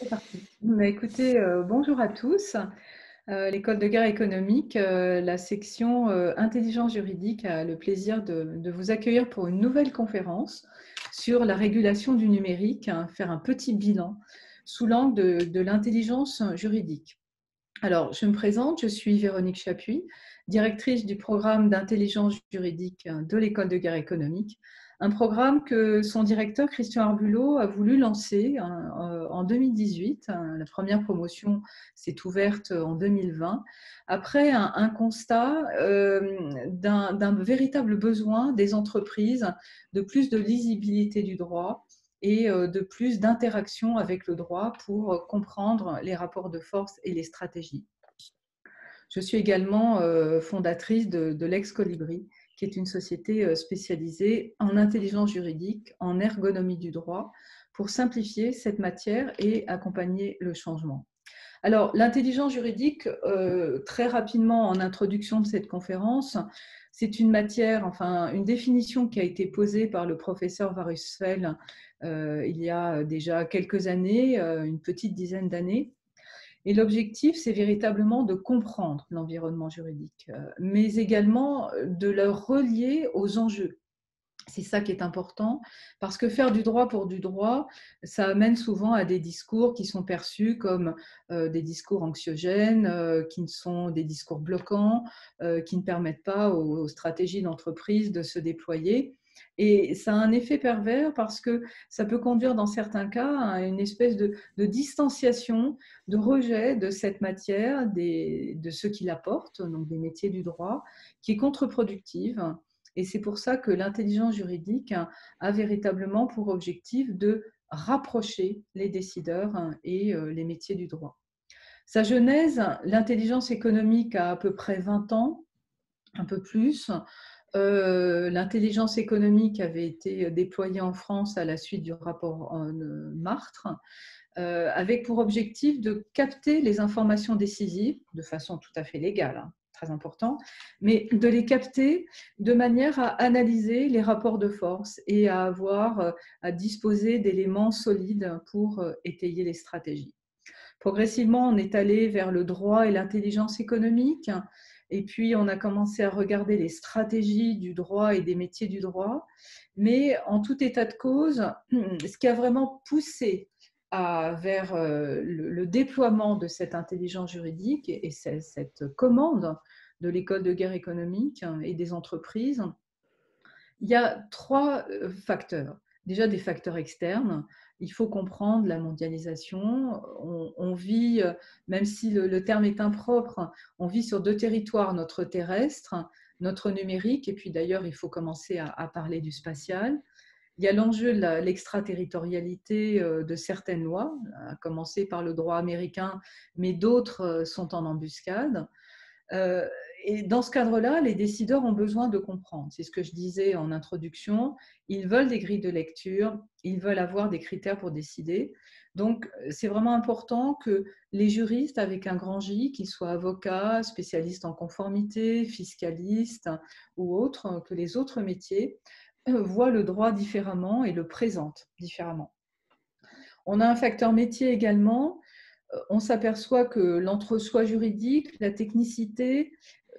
C'est parti. Écoutez, bonjour à tous. L'École de guerre économique, la section intelligence juridique a le plaisir de vous accueillir pour une nouvelle conférence sur la régulation du numérique, faire un petit bilan sous l'angle de l'intelligence juridique. Alors, je me présente, je suis Véronique Chapuis, directrice du programme d'intelligence juridique de l'École de guerre économique, un programme que son directeur Christian Arbulot a voulu lancer en 2018. La première promotion s'est ouverte en 2020, après un constat d'un véritable besoin des entreprises de plus de lisibilité du droit et de plus d'interaction avec le droit pour comprendre les rapports de force et les stratégies. Je suis également fondatrice de l'Ex-Colibri, qui est une société spécialisée en intelligence juridique, en ergonomie du droit, pour simplifier cette matière et accompagner le changement. Alors, l'intelligence juridique, très rapidement en introduction de cette conférence, c'est une matière, enfin une définition qui a été posée par le professeur Warusfeld il y a déjà quelques années, une petite dizaine d'années. Et l'objectif, c'est véritablement de comprendre l'environnement juridique, mais également de le relier aux enjeux. C'est ça qui est important, parce que faire du droit pour du droit, ça amène souvent à des discours qui sont perçus comme des discours anxiogènes, qui sont des discours bloquants, qui ne permettent pas aux stratégies d'entreprise de se déployer. Et ça a un effet pervers parce que ça peut conduire dans certains cas à une espèce de distanciation, de rejet de cette matière, de ceux qui l'apportent, donc des métiers du droit, qui est contre-productive. Et c'est pour ça que l'intelligence juridique a véritablement pour objectif de rapprocher les décideurs et les métiers du droit. Sa genèse, l'intelligence économique a à peu près 20 ans, un peu plus. L'intelligence économique avait été déployée en France à la suite du rapport Martre, avec pour objectif de capter les informations décisives de façon tout à fait légale, très important, mais de les capter de manière à analyser les rapports de force et à disposer d'éléments solides pour étayer les stratégies. Progressivement, on est allé vers le droit et l'intelligence économique, et puis on a commencé à regarder les stratégies du droit et des métiers du droit. Mais en tout état de cause, ce qui a vraiment poussé vers le déploiement de cette intelligence juridique et cette commande de l'école de guerre économique et des entreprises, il y a trois facteurs. Déjà des facteurs externes. Il faut comprendre la mondialisation. On vit, même si le terme est impropre, on vit sur deux territoires, notre terrestre, notre numérique, et puis d'ailleurs, il faut commencer à parler du spatial. Il y a l'enjeu de l'extraterritorialité de certaines lois, à commencer par le droit américain, mais d'autres sont en embuscade. Et dans ce cadre-là, les décideurs ont besoin de comprendre. C'est ce que je disais en introduction. Ils veulent des grilles de lecture, ils veulent avoir des critères pour décider. Donc, c'est vraiment important que les juristes, avec un grand J, qu'ils soient avocats, spécialistes en conformité, fiscalistes ou autres, que les autres métiers, voient le droit différemment et le présentent différemment. On a un facteur métier également. On s'aperçoit que l'entre-soi juridique, la technicité,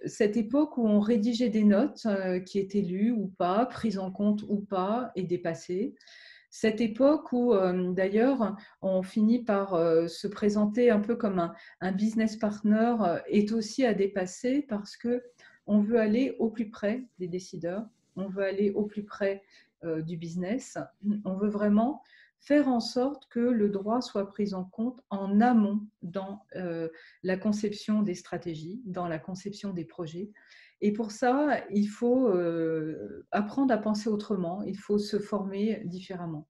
cette époque où on rédigeait des notes qui étaient lues ou pas, prises en compte ou pas, est dépassée. Cette époque où, d'ailleurs, on finit par se présenter un peu comme un business partner est aussi à dépasser parce qu'on veut aller au plus près des décideurs, on veut aller au plus près du business, on veut vraiment faire en sorte que le droit soit pris en compte en amont dans la conception des stratégies, dans la conception des projets. Et pour ça, il faut apprendre à penser autrement, il faut se former différemment.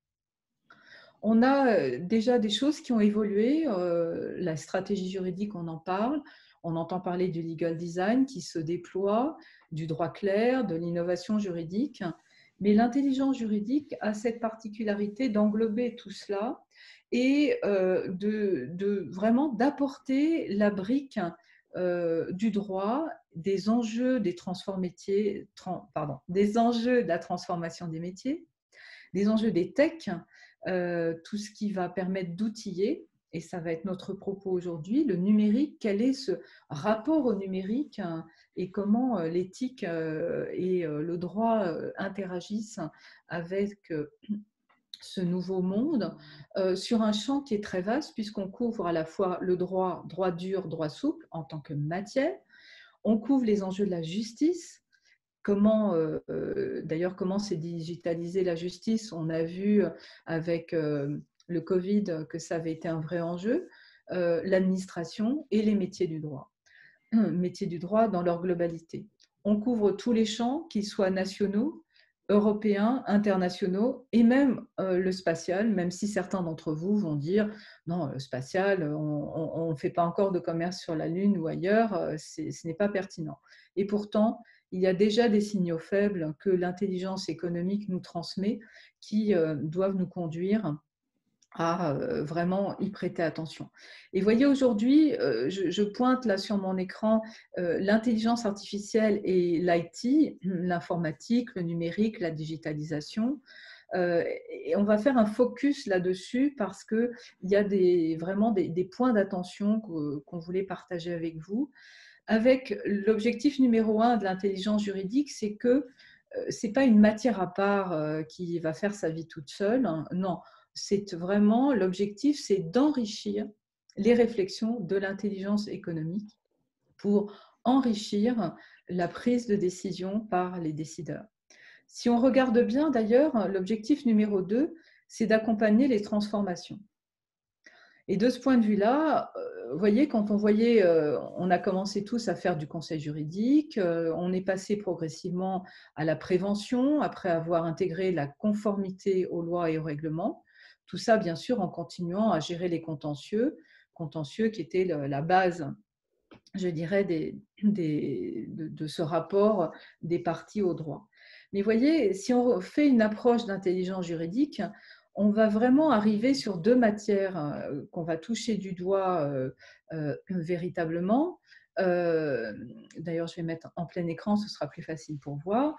On a déjà des choses qui ont évolué, la stratégie juridique, on en parle, on entend parler du legal design qui se déploie, du droit clair, de l'innovation juridique, mais l'intelligence juridique a cette particularité d'englober tout cela et vraiment d'apporter la brique du droit, des enjeux des des enjeux de la transformation des métiers, des enjeux des techs, tout ce qui va permettre d'outiller et ça va être notre propos aujourd'hui, le numérique, quel est ce rapport au numérique et comment l'éthique et le droit interagissent avec ce nouveau monde sur un champ qui est très vaste puisqu'on couvre à la fois le droit, droit dur, droit souple en tant que matière, on couvre les enjeux de la justice. Comment, d'ailleurs, comment s'est digitalisée la justice? On a vu avec le Covid que ça avait été un vrai enjeu, l'administration et les métiers du droit. Métiers du droit dans leur globalité. On couvre tous les champs, qu'ils soient nationaux, européens, internationaux et même le spatial, même si certains d'entre vous vont dire non, le spatial, on ne fait pas encore de commerce sur la Lune ou ailleurs, ce n'est pas pertinent. Et pourtant, il y a déjà des signaux faibles que l'intelligence économique nous transmet qui doivent nous conduire à vraiment y prêter attention. Et voyez, aujourd'hui, je pointe là sur mon écran l'intelligence artificielle et l'IT, l'informatique, le numérique, la digitalisation. Et on va faire un focus là-dessus parce qu'il y a vraiment des points d'attention qu'on voulait partager avec vous. Avec l'objectif numéro 1 de l'intelligence juridique, c'est que ce n'est pas une matière à part qui va faire sa vie toute seule. Hein. Non, c'est vraiment l'objectif, c'est d'enrichir les réflexions de l'intelligence économique pour enrichir la prise de décision par les décideurs. Si on regarde bien d'ailleurs, l'objectif numéro 2, c'est d'accompagner les transformations. Et de ce point de vue-là, vous voyez, quand on a commencé tous à faire du conseil juridique, on est passé progressivement à la prévention, après avoir intégré la conformité aux lois et aux règlements. Tout ça, bien sûr, en continuant à gérer les contentieux qui étaient la base, je dirais, de ce rapport des parties au droit. Mais vous voyez, si on fait une approche d'intelligence juridique, on va vraiment arriver sur deux matières qu'on va toucher du doigt véritablement. D'ailleurs, je vais mettre en plein écran, ce sera plus facile pour voir.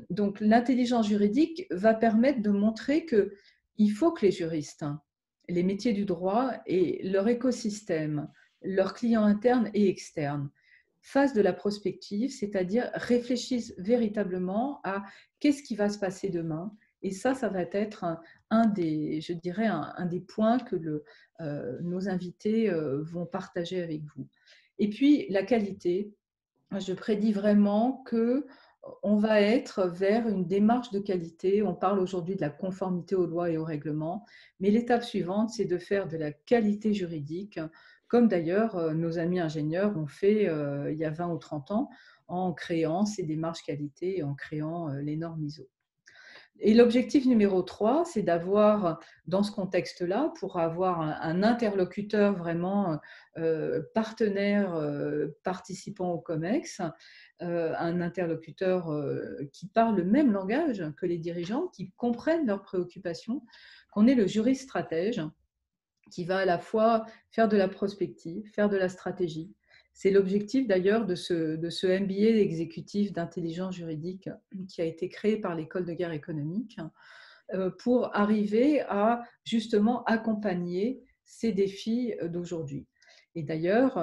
Donc, l'intelligence juridique va permettre de montrer qu'il faut que les juristes, les métiers du droit et leur écosystème, leurs clients internes et externes, fassent de la prospective, c'est-à-dire réfléchissent véritablement à qu'est-ce qui va se passer demain. Et ça va être un des, je dirais, un des points que nos invités vont partager avec vous. Et puis, la qualité. Je prédis vraiment qu'on va être vers une démarche de qualité. On parle aujourd'hui de la conformité aux lois et aux règlements, mais l'étape suivante, c'est de faire de la qualité juridique, comme d'ailleurs nos amis ingénieurs ont fait il y a 20 ou 30 ans en créant ces démarches qualité et en créant les normes ISO. Et l'objectif numéro 3, c'est d'avoir, dans ce contexte-là, pour avoir un interlocuteur vraiment partenaire, participant au COMEX, un interlocuteur qui parle le même langage que les dirigeants, qui comprennent leurs préoccupations, qu'on est le juriste stratège, qui va à la fois faire de la prospective, faire de la stratégie. C'est l'objectif d'ailleurs de ce MBA exécutif d'intelligence juridique qui a été créé par l'École de guerre économique pour arriver à justement accompagner ces défis d'aujourd'hui. Et d'ailleurs,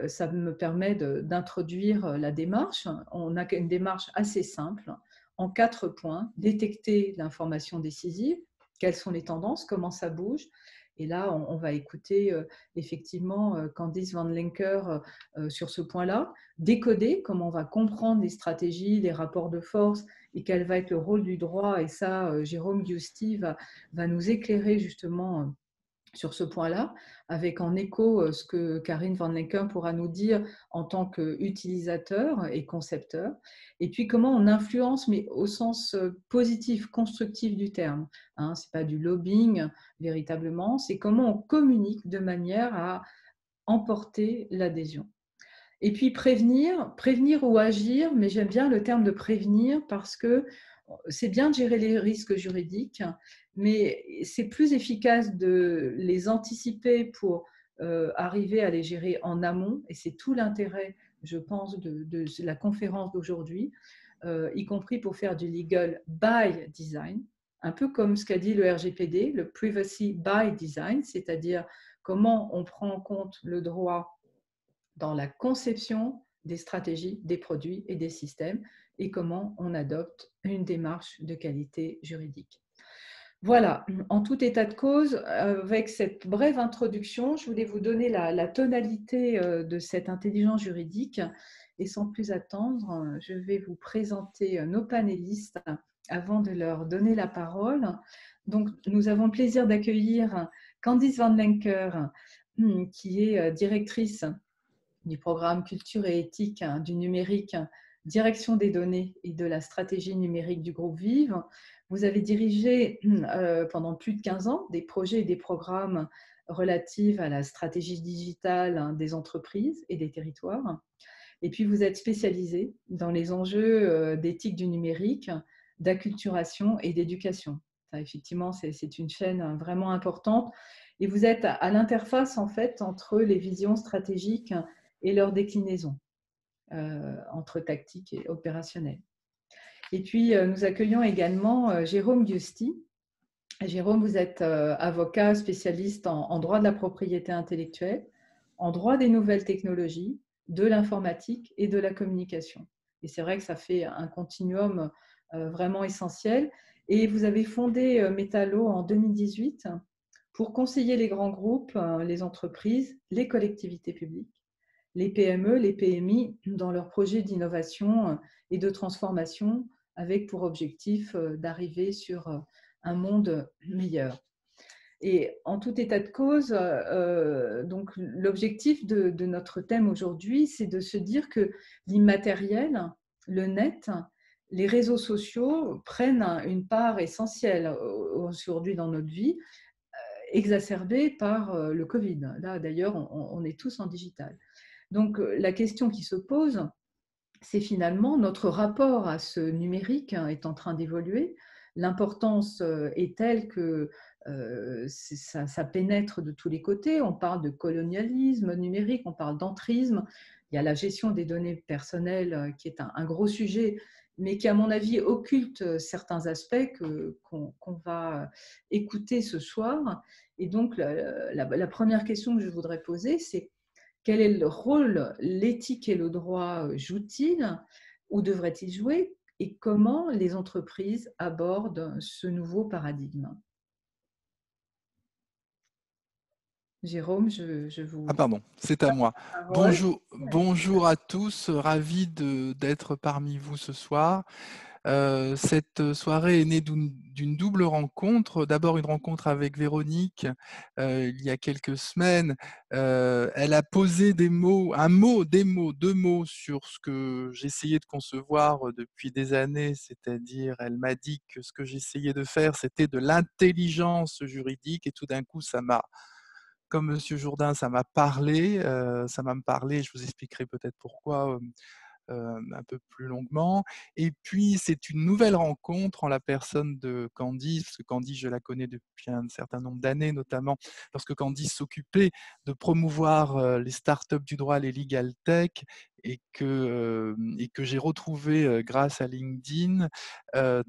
ça me permet d'introduire la démarche. On a une démarche assez simple en 4 points. Détecter l'information décisive, quelles sont les tendances, comment ça bouge. Et là, on va écouter effectivement Candice Van Lenker sur ce point-là. Décoder, comment on va comprendre les stratégies, les rapports de force et quel va être le rôle du droit. Et ça, Jérôme Giusti va nous éclairer justement sur ce point-là, avec en écho ce que Karine Van Lenker pourra nous dire en tant qu'utilisateur et concepteur, et puis comment on influence, mais au sens positif, constructif du terme. Hein, ce n'est pas du lobbying véritablement, c'est comment on communique de manière à emporter l'adhésion. Et puis prévenir ou agir, mais j'aime bien le terme de prévenir parce que c'est bien de gérer les risques juridiques, mais c'est plus efficace de les anticiper pour arriver à les gérer en amont. Et c'est tout l'intérêt, je pense, de la conférence d'aujourd'hui, y compris pour faire du legal by design, un peu comme ce qu'a dit le RGPD, le privacy by design, c'est-à-dire comment on prend en compte le droit dans la conception des stratégies, des produits et des systèmes, et comment on adopte une démarche de qualité juridique. Voilà, en tout état de cause, avec cette brève introduction, je voulais vous donner la tonalité de cette intelligence juridique. Et sans plus attendre, je vais vous présenter nos panélistes avant de leur donner la parole. Donc, nous avons le plaisir d'accueillir Candice Van Lenker, qui est directrice du programme Culture et éthique du numérique, direction des données et de la stratégie numérique du groupe Vive. Vous avez dirigé pendant plus de 15 ans des projets et des programmes relatifs à la stratégie digitale des entreprises et des territoires. Et puis, vous êtes spécialisé dans les enjeux d'éthique du numérique, d'acculturation et d'éducation. Effectivement, c'est une chaîne vraiment importante. Et vous êtes à l'interface, en fait, entre les visions stratégiques et leur déclinaison, entre tactique et opérationnel. Et puis, nous accueillons également Jérôme Giusti. Jérôme, vous êtes avocat spécialiste en droit de la propriété intellectuelle, en droit des nouvelles technologies, de l'informatique et de la communication. Et c'est vrai que ça fait un continuum vraiment essentiel. Et vous avez fondé Metallo en 2018 pour conseiller les grands groupes, les entreprises, les collectivités publiques, les PME, les PMI dans leurs projets d'innovation et de transformation avec pour objectif d'arriver sur un monde meilleur. Et en tout état de cause, donc l'objectif de notre thème aujourd'hui, c'est de se dire que l'immatériel, le net, les réseaux sociaux prennent une part essentielle aujourd'hui dans notre vie, exacerbée par le Covid. Là, d'ailleurs, on est tous en digital. Donc, la question qui se pose, c'est finalement notre rapport à ce numérique est en train d'évoluer. L'importance est telle que ça pénètre de tous les côtés. On parle de colonialisme numérique, on parle d'entrisme. Il y a la gestion des données personnelles qui est un gros sujet, mais qui, à mon avis, occulte certains aspects qu'on va écouter ce soir. Et donc, la première question que je voudrais poser, c'est quel est le rôle l'éthique et le droit jouent-ils ou devraient-ils jouer et comment les entreprises abordent ce nouveau paradigme? Jérôme, je vous Ah pardon, c'est à moi. parole. Bonjour à tous, ravi d'être parmi vous ce soir. Cette soirée est née d'une double rencontre. D'abord une rencontre avec Véronique il y a quelques semaines. Elle a posé des mots, deux mots sur ce que j'essayais de concevoir depuis des années, c'est-à-dire elle m'a dit que ce que j'essayais de faire, c'était de l'intelligence juridique et tout d'un coup, ça m'a comme Monsieur Jourdain, ça m'a parlé, je vous expliquerai peut-être pourquoi un peu plus longuement. Et puis, c'est une nouvelle rencontre en la personne de Candice, parce que Candice, je la connais depuis un certain nombre d'années, notamment lorsque Candice s'occupait de promouvoir les startups du droit, les legal tech, et que j'ai retrouvé grâce à LinkedIn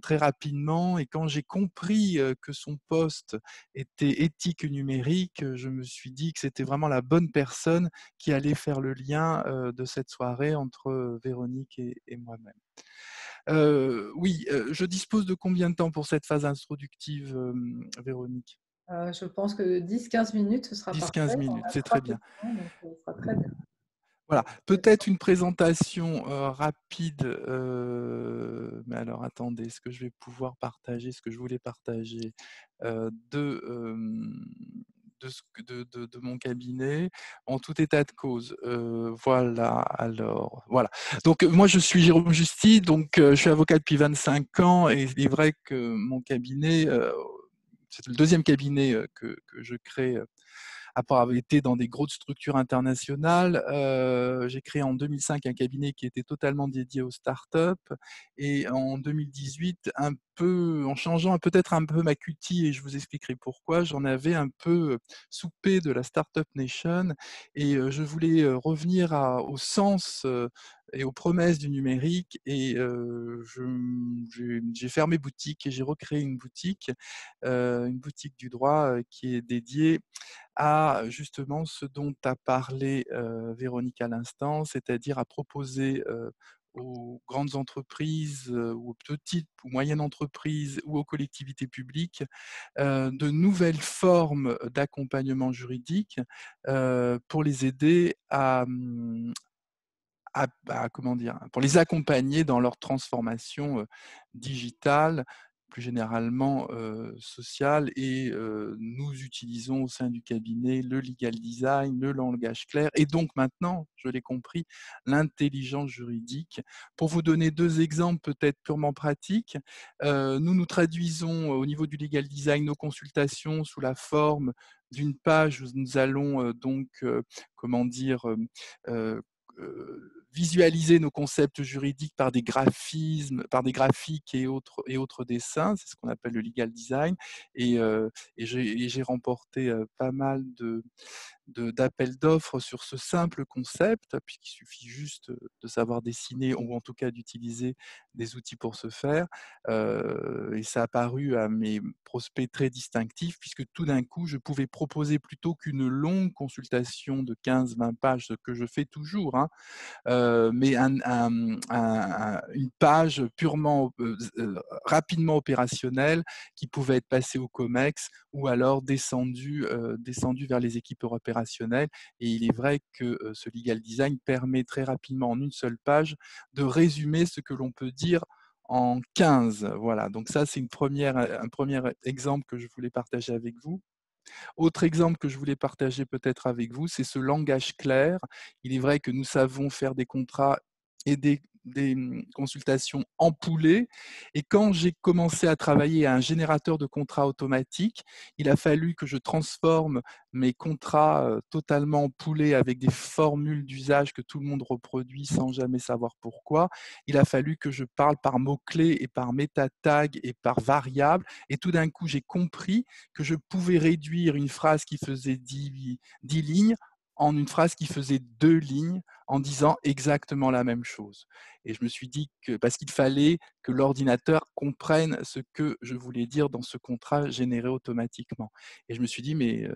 très rapidement. Et quand j'ai compris que son poste était éthique numérique, je me suis dit que c'était vraiment la bonne personne qui allait faire le lien de cette soirée entre Véronique et moi-même. Oui, je dispose de combien de temps pour cette phase introductive, Véronique? Je pense que 10-15 minutes, ce sera 10-15 parfait. On minutes, a c'est 3 très bien. questions, donc ce sera très bien. Voilà, peut-être une présentation rapide, mais alors attendez, est-ce que je vais pouvoir partager ce que je voulais partager de mon cabinet en tout état de cause. Voilà, alors, voilà. Donc, moi, je suis Jérôme Justy, donc je suis avocat depuis 25 ans et il est vrai que mon cabinet, c'est le deuxième cabinet que je crée après avoir été dans des grosses structures internationales. J'ai créé en 2005 un cabinet qui était totalement dédié aux startups et en 2018 un en changeant peut-être un peu ma cutie, et je vous expliquerai pourquoi, j'en avais un peu soupé de la Startup Nation, et je voulais revenir au sens et aux promesses du numérique, et j'ai fermé boutique et j'ai recréé une boutique du droit qui est dédiée à justement ce dont a parlé Véronique à l'instant, c'est-à-dire à proposer aux grandes entreprises ou aux petites ou moyennes entreprises ou aux collectivités publiques de nouvelles formes d'accompagnement juridique pour les aider comment dire, pour les accompagner dans leur transformation digitale, plus généralement sociale. Et nous utilisons au sein du cabinet le legal design, le langage clair, et donc maintenant, je l'ai compris, l'intelligence juridique. Pour vous donner deux exemples peut-être purement pratiques, nous traduisons au niveau du legal design nos consultations sous la forme d'une page où nous allons comment dire, visualiser nos concepts juridiques par des graphismes, par des graphiques et autres dessins. C'est ce qu'on appelle le legal design. Et j'ai remporté pas mal d'appels d'offres sur ce simple concept, puisqu'il suffit juste de savoir dessiner ou en tout cas d'utiliser des outils pour ce faire. Et ça a paru à mes prospects très distinctif, puisque tout d'un coup, je pouvais proposer plutôt qu'une longue consultation de 15-20 pages, ce que je fais toujours, hein, mais une page purement, rapidement opérationnelle qui pouvait être passée au COMEX ou alors descendue vers les équipes opérationnelles. Et il est vrai que ce legal design permet très rapidement, en une seule page, de résumer ce que l'on peut dire en 15. Voilà, donc ça, c'est un premier exemple que je voulais partager avec vous. Autre exemple que je voulais partager peut-être avec vous, c'est ce langage clair. Il est vrai que nous savons faire des contrats et des consultations ampoulées. Et quand j'ai commencé à travailler à un générateur de contrats automatique, il a fallu que je transforme mes contrats totalement ampoulés avec des formules d'usage que tout le monde reproduit sans jamais savoir pourquoi. Il a fallu que je parle par mots-clés et par méta-tag et par variables. Et tout d'un coup, j'ai compris que je pouvais réduire une phrase qui faisait 10 lignes en une phrase qui faisait 2 lignes en disant exactement la même chose. Et je me suis dit que parce qu'il fallait que l'ordinateur comprenne ce que je voulais dire dans ce contrat généré automatiquement. Et je me suis dit, mais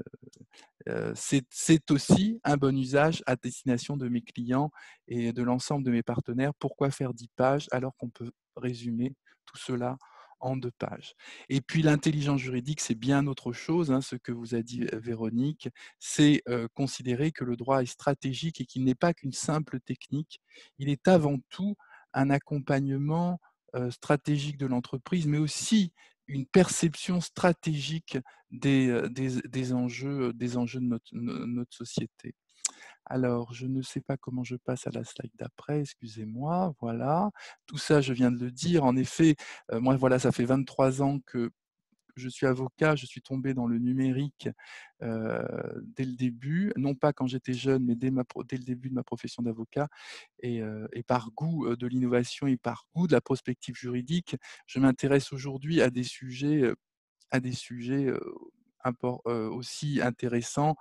c'est aussi un bon usage à destination de mes clients et de l'ensemble de mes partenaires. Pourquoi faire 10 pages alors qu'on peut résumer tout cela en 2 pages? Et puis l'intelligence juridique, c'est bien autre chose, hein, ce que vous a dit Véronique, c'est considérer que le droit est stratégique et qu'il n'est pas qu'une simple technique, il est avant tout un accompagnement stratégique de l'entreprise, mais aussi une perception stratégique des enjeux de notre société. Alors, je ne sais pas comment je passe à la slide d'après, excusez-moi, voilà. Tout ça, je viens de le dire. En effet, moi, voilà, ça fait 23 ans que je suis avocat, je suis tombé dans le numérique dès le début, non pas quand j'étais jeune, mais dès le début de ma profession d'avocat, et par goût de l'innovation et par goût de la prospective juridique, je m'intéresse aujourd'hui à des sujets aussi intéressants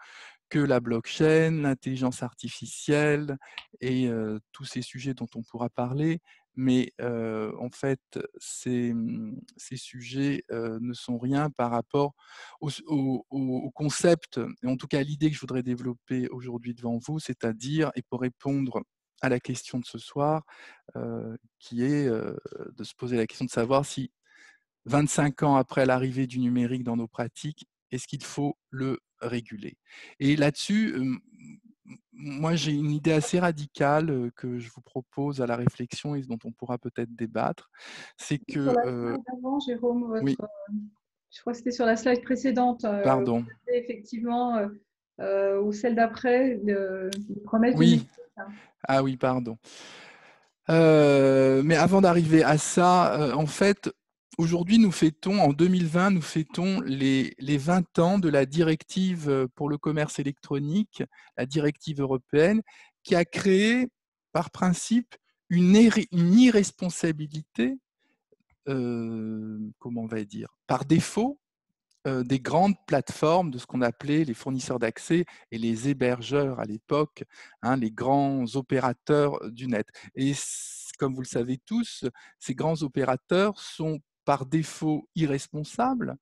que la blockchain, l'intelligence artificielle et tous ces sujets dont on pourra parler. Mais en fait, ces sujets ne sont rien par rapport au concept, et en tout cas à l'idée que je voudrais développer aujourd'hui devant vous, c'est-à-dire, et pour répondre à la question de ce soir, qui est de se poser la question de savoir si 25 ans après l'arrivée du numérique dans nos pratiques, est-ce qu'il faut le réguler? Et là-dessus, moi j'ai une idée assez radicale que je vous propose à la réflexion et dont on pourra peut-être débattre. C'est Sur que, la slide avant, Jérôme, oui, je crois que c'était sur la slide précédente, pardon, effectivement, ou celle d'après, les promesses du oui, numérique, hein. ah oui, pardon. Mais avant d'arriver à ça, en fait, aujourd'hui, en 2020, nous fêtons les 20 ans de la directive pour le commerce électronique, la directive européenne, qui a créé, par principe, une irresponsabilité comment on va dire, par défaut, des grandes plateformes de ce qu'on appelait les fournisseurs d'accès et les hébergeurs à l'époque, hein, les grands opérateurs du net. Et comme vous le savez tous, ces grands opérateurs sont par défaut irresponsables,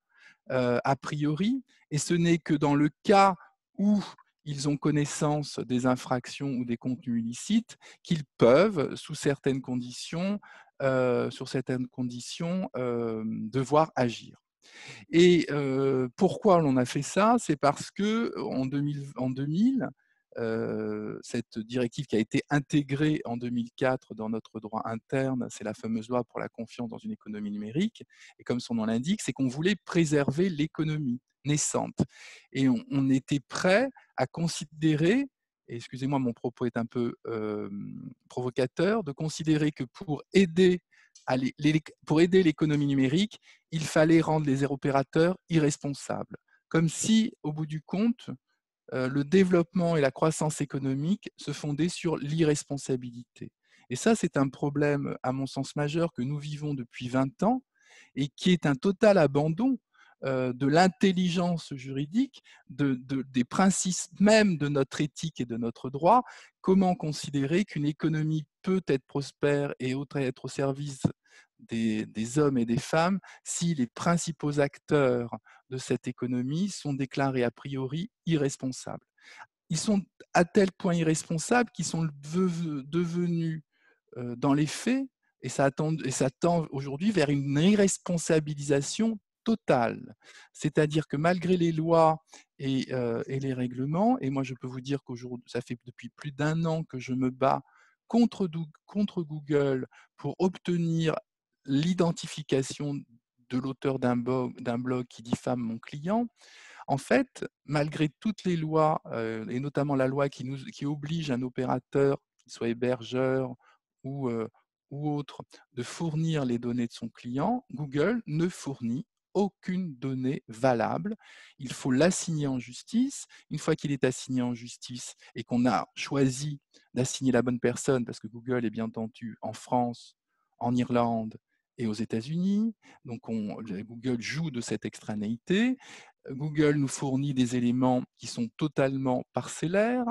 a priori, et ce n'est que dans le cas où ils ont connaissance des infractions ou des contenus illicites qu'ils peuvent, sous certaines conditions, sur certaines conditions, devoir agir. Et pourquoi on a fait ça? C'est parce qu'en 2000, cette directive qui a été intégrée en 2004 dans notre droit interne, c'est la fameuse loi pour la confiance dans une économie numérique. Et comme son nom l'indique, c'est qu'on voulait préserver l'économie naissante. Et on était prêt à considérer, et excusez-moi, mon propos est un peu provocateur, de considérer que pour aider l'économie numérique, il fallait rendre les opérateurs irresponsables. Comme si, au bout du compte, le développement et la croissance économique se fondaient sur l'irresponsabilité. Et ça, c'est un problème, à mon sens, majeur que nous vivons depuis 20 ans et qui est un total abandon de l'intelligence juridique, des principes même de notre éthique et de notre droit. Comment considérer qu'une économie peut être prospère et être au service des hommes et des femmes si les principaux acteurs de cette économie sont déclarés a priori irresponsables. Ils sont à tel point irresponsables qu'ils sont devenus, dans les faits, et ça tend aujourd'hui vers une irresponsabilisation totale. C'est-à-dire que malgré les lois et les règlements, et moi je peux vous dire qu'aujourd'hui, ça fait depuis plus d'1 an que je me bats contre Google pour obtenir l'identification de l'auteur d'un blog qui diffame mon client. En fait, malgré toutes les lois, et notamment la loi qui oblige un opérateur, qu'il soit hébergeur ou, ou autre, de fournir les données de son client, Google ne fournit aucune donnée valable. Il faut l'assigner en justice. Une fois qu'il est assigné en justice et qu'on a choisi d'assigner la bonne personne, parce que Google est bien entendu en France, en Irlande et aux États-Unis, donc Google joue de cette extranéité. Google nous fournit des éléments qui sont totalement parcellaires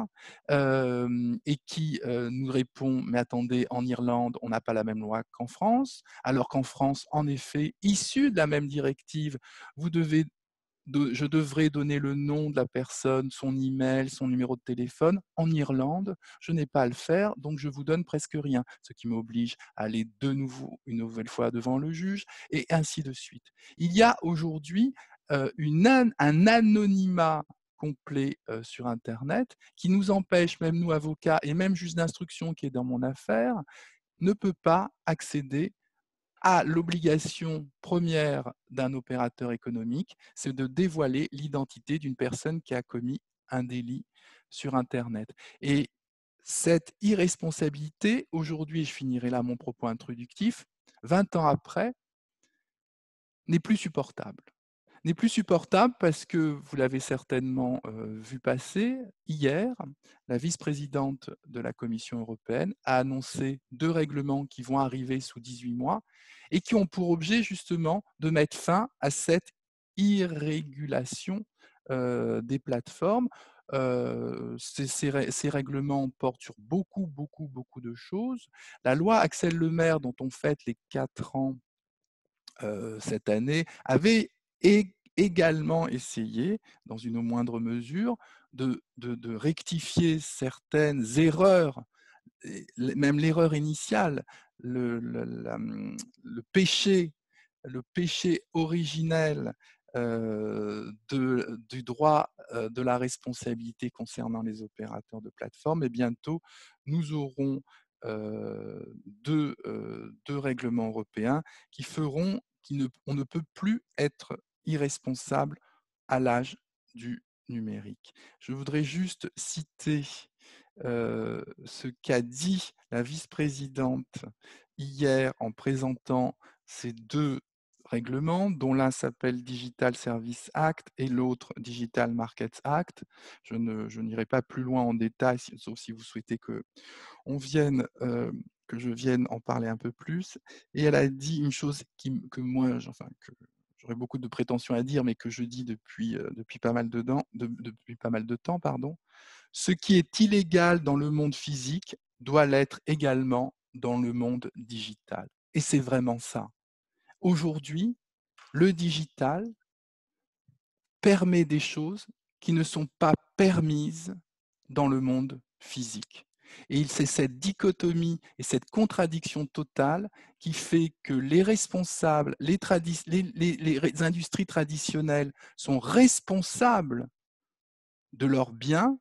et qui nous répond, mais attendez, en Irlande, on n'a pas la même loi qu'en France, alors qu'en France, en effet, issu de la même directive, je devrais donner le nom de la personne, son email, son numéro de téléphone. En Irlande, je n'ai pas à le faire, donc je vous donne presque rien, ce qui m'oblige à aller de nouveau, une nouvelle fois devant le juge, et ainsi de suite. Il y a aujourd'hui un anonymat complet sur Internet qui nous empêche, même nous avocats et même juge d'instruction qui est dans mon affaire, ne peut pas accéder à l'obligation première d'un opérateur économique, c'est de dévoiler l'identité d'une personne qui a commis un délit sur Internet. Et cette irresponsabilité, aujourd'hui, et je finirai là mon propos introductif, 20 ans après, n'est plus supportable. N'est plus supportable parce que, vous l'avez certainement vu passer, hier, la vice-présidente de la Commission européenne a annoncé 2 règlements qui vont arriver sous 18 mois et qui ont pour objet justement de mettre fin à cette irrégulation des plateformes. Ces règlements portent sur beaucoup de choses. La loi Axel Lemaire, dont on fête les 4 ans cette année, avait également essayé, dans une moindre mesure, de rectifier certaines erreurs, même l'erreur initiale, le péché, le péché originel du droit de la responsabilité concernant les opérateurs de plateforme. Et bientôt, nous aurons deux règlements européens qui feront on ne peut plus être irresponsable à l'âge du numérique. Je voudrais juste citer ce qu'a dit la vice-présidente hier en présentant ces 2 règlements, dont l'un s'appelle Digital Service Act et l'autre Digital Markets Act. Je n'irai pas plus loin en détail, sauf si vous souhaitez qu'on vienne que je vienne en parler un peu plus. Et elle a dit une chose que moi, que j'aurais beaucoup de prétentions à dire, mais que je dis depuis pas mal depuis pas mal de temps, pardon. Ce qui est illégal dans le monde physique doit l'être également dans le monde digital. Et c'est vraiment ça. Aujourd'hui, le digital permet des choses qui ne sont pas permises dans le monde physique. Et c'est cette dichotomie et cette contradiction totale qui fait que les responsables, les industries traditionnelles sont responsables de leurs biens,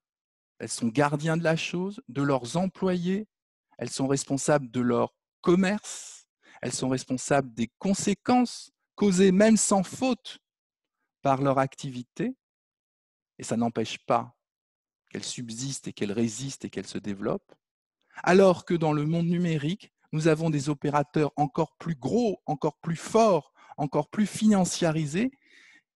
elles sont gardiens de la chose, de leurs employés, elles sont responsables de leur commerce, elles sont responsables des conséquences causées même sans faute par leur activité, et ça n'empêche pas qu'elles subsistent et qu'elles résistent et qu'elles se développent, alors que dans le monde numérique, nous avons des opérateurs encore plus gros, encore plus forts, encore plus financiarisés,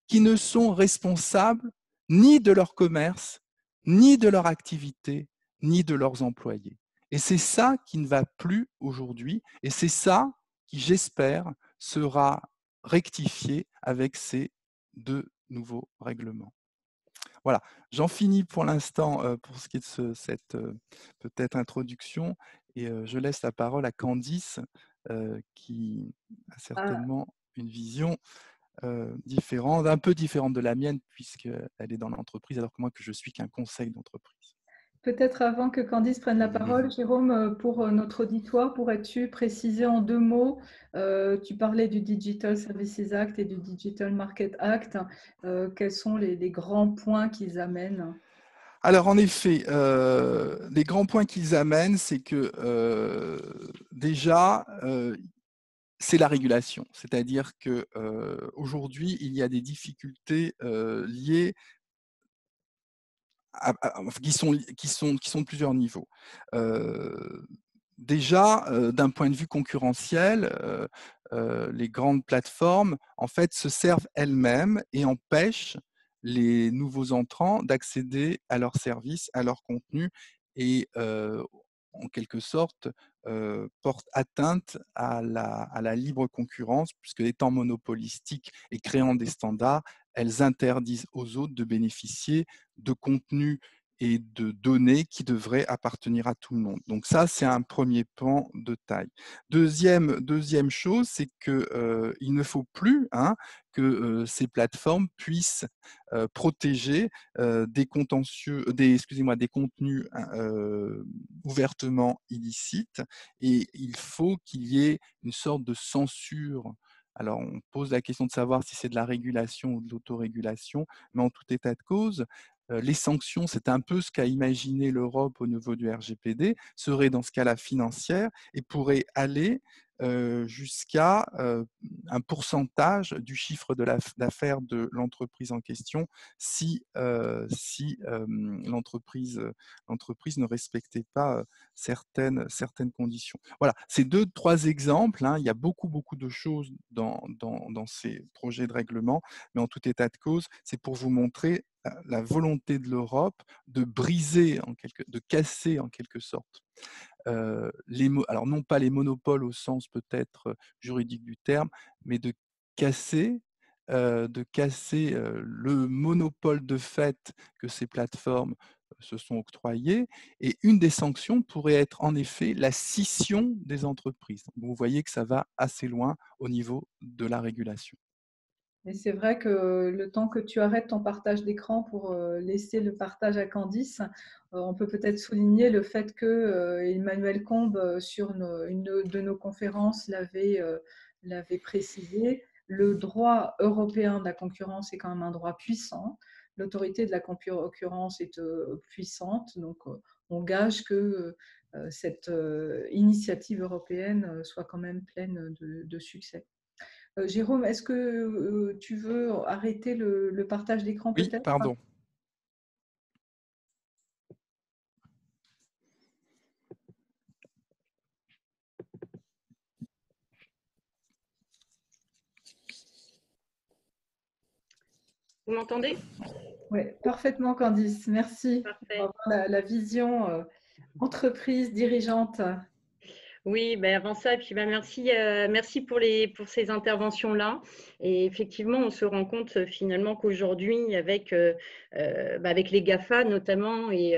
qui ne sont responsables ni de leur commerce, ni de leur activité, ni de leurs employés. Et c'est ça qui ne va plus aujourd'hui, et c'est ça qui, j'espère, sera rectifié avec ces 2 nouveaux règlements. Voilà, j'en finis pour l'instant pour ce qui est de cette peut-être introduction, et je laisse la parole à Candice qui a Ah, certainement une vision différente, un peu différente de la mienne, puisqu'elle est dans l'entreprise, alors que moi, que je suis qu'un conseil d'entreprise. peut-être avant que Candice prenne la parole, Jérôme, pour notre auditoire, pourrais-tu préciser en 2 mots, tu parlais du Digital Services Act et du Digital Market Act, quels sont les grands points qu'ils amènent? Alors, en effet, les grands points qu'ils amènent, c'est que déjà, c'est la régulation. C'est-à-dire qu'aujourd'hui, il y a des difficultés liées qui sont de plusieurs niveaux. Déjà, d'un point de vue concurrentiel, les grandes plateformes, en fait, se servent elles-mêmes et empêchent les nouveaux entrants d'accéder à leurs services, à leur contenu et en quelque sorte, portent atteinte à la libre concurrence puisque étant monopolistiques et créant des standards, elles interdisent aux autres de bénéficier de contenus et de données qui devraient appartenir à tout le monde. Donc ça, c'est un premier pan de taille. Deuxième chose, c'est qu'il ne faut plus que ces plateformes puissent protéger des contentieux, des contenus ouvertement illicites, et il faut qu'il y ait une sorte de censure. Alors, on pose la question de savoir si c'est de la régulation ou de l'autorégulation, mais en tout état de cause, les sanctions, c'est un peu ce qu'a imaginé l'Europe au niveau du RGPD, seraient dans ce cas-là financières et pourraient aller jusqu'à un pourcentage du chiffre d'affaires de l'entreprise en question si l'entreprise ne respectait pas certaines conditions. Voilà, c'est 2-3 exemples. Il y a beaucoup de choses dans ces projets de règlement, mais en tout état de cause, c'est pour vous montrer la volonté de l'Europe de briser, de casser en quelque sorte alors non pas les monopoles au sens peut-être juridique du terme, mais de casser le monopole de fait que ces plateformes se sont octroyés. Et une des sanctions pourrait être en effet la scission des entreprises. Donc, vous voyez que ça va assez loin au niveau de la régulation. Et c'est vrai que le temps que tu arrêtes ton partage d'écran pour laisser le partage à Candice, on peut peut-être souligner le fait que Emmanuel Combe, sur une de nos conférences, l'avait précisé. Le droit européen de la concurrence est quand même un droit puissant. L'autorité de la concurrence est puissante. Donc, on gage que cette initiative européenne soit quand même pleine de succès. Jérôme, est-ce que tu veux arrêter le partage d'écran Oui, peut-être? pardon. Vous m'entendez? Oui, parfaitement, Candice. Merci pour Parfait. avoir la vision entreprise dirigeante. Oui, ben avant ça, puis ben merci, merci pour ces interventions-là. Et effectivement, on se rend compte finalement qu'aujourd'hui, avec les GAFA notamment, et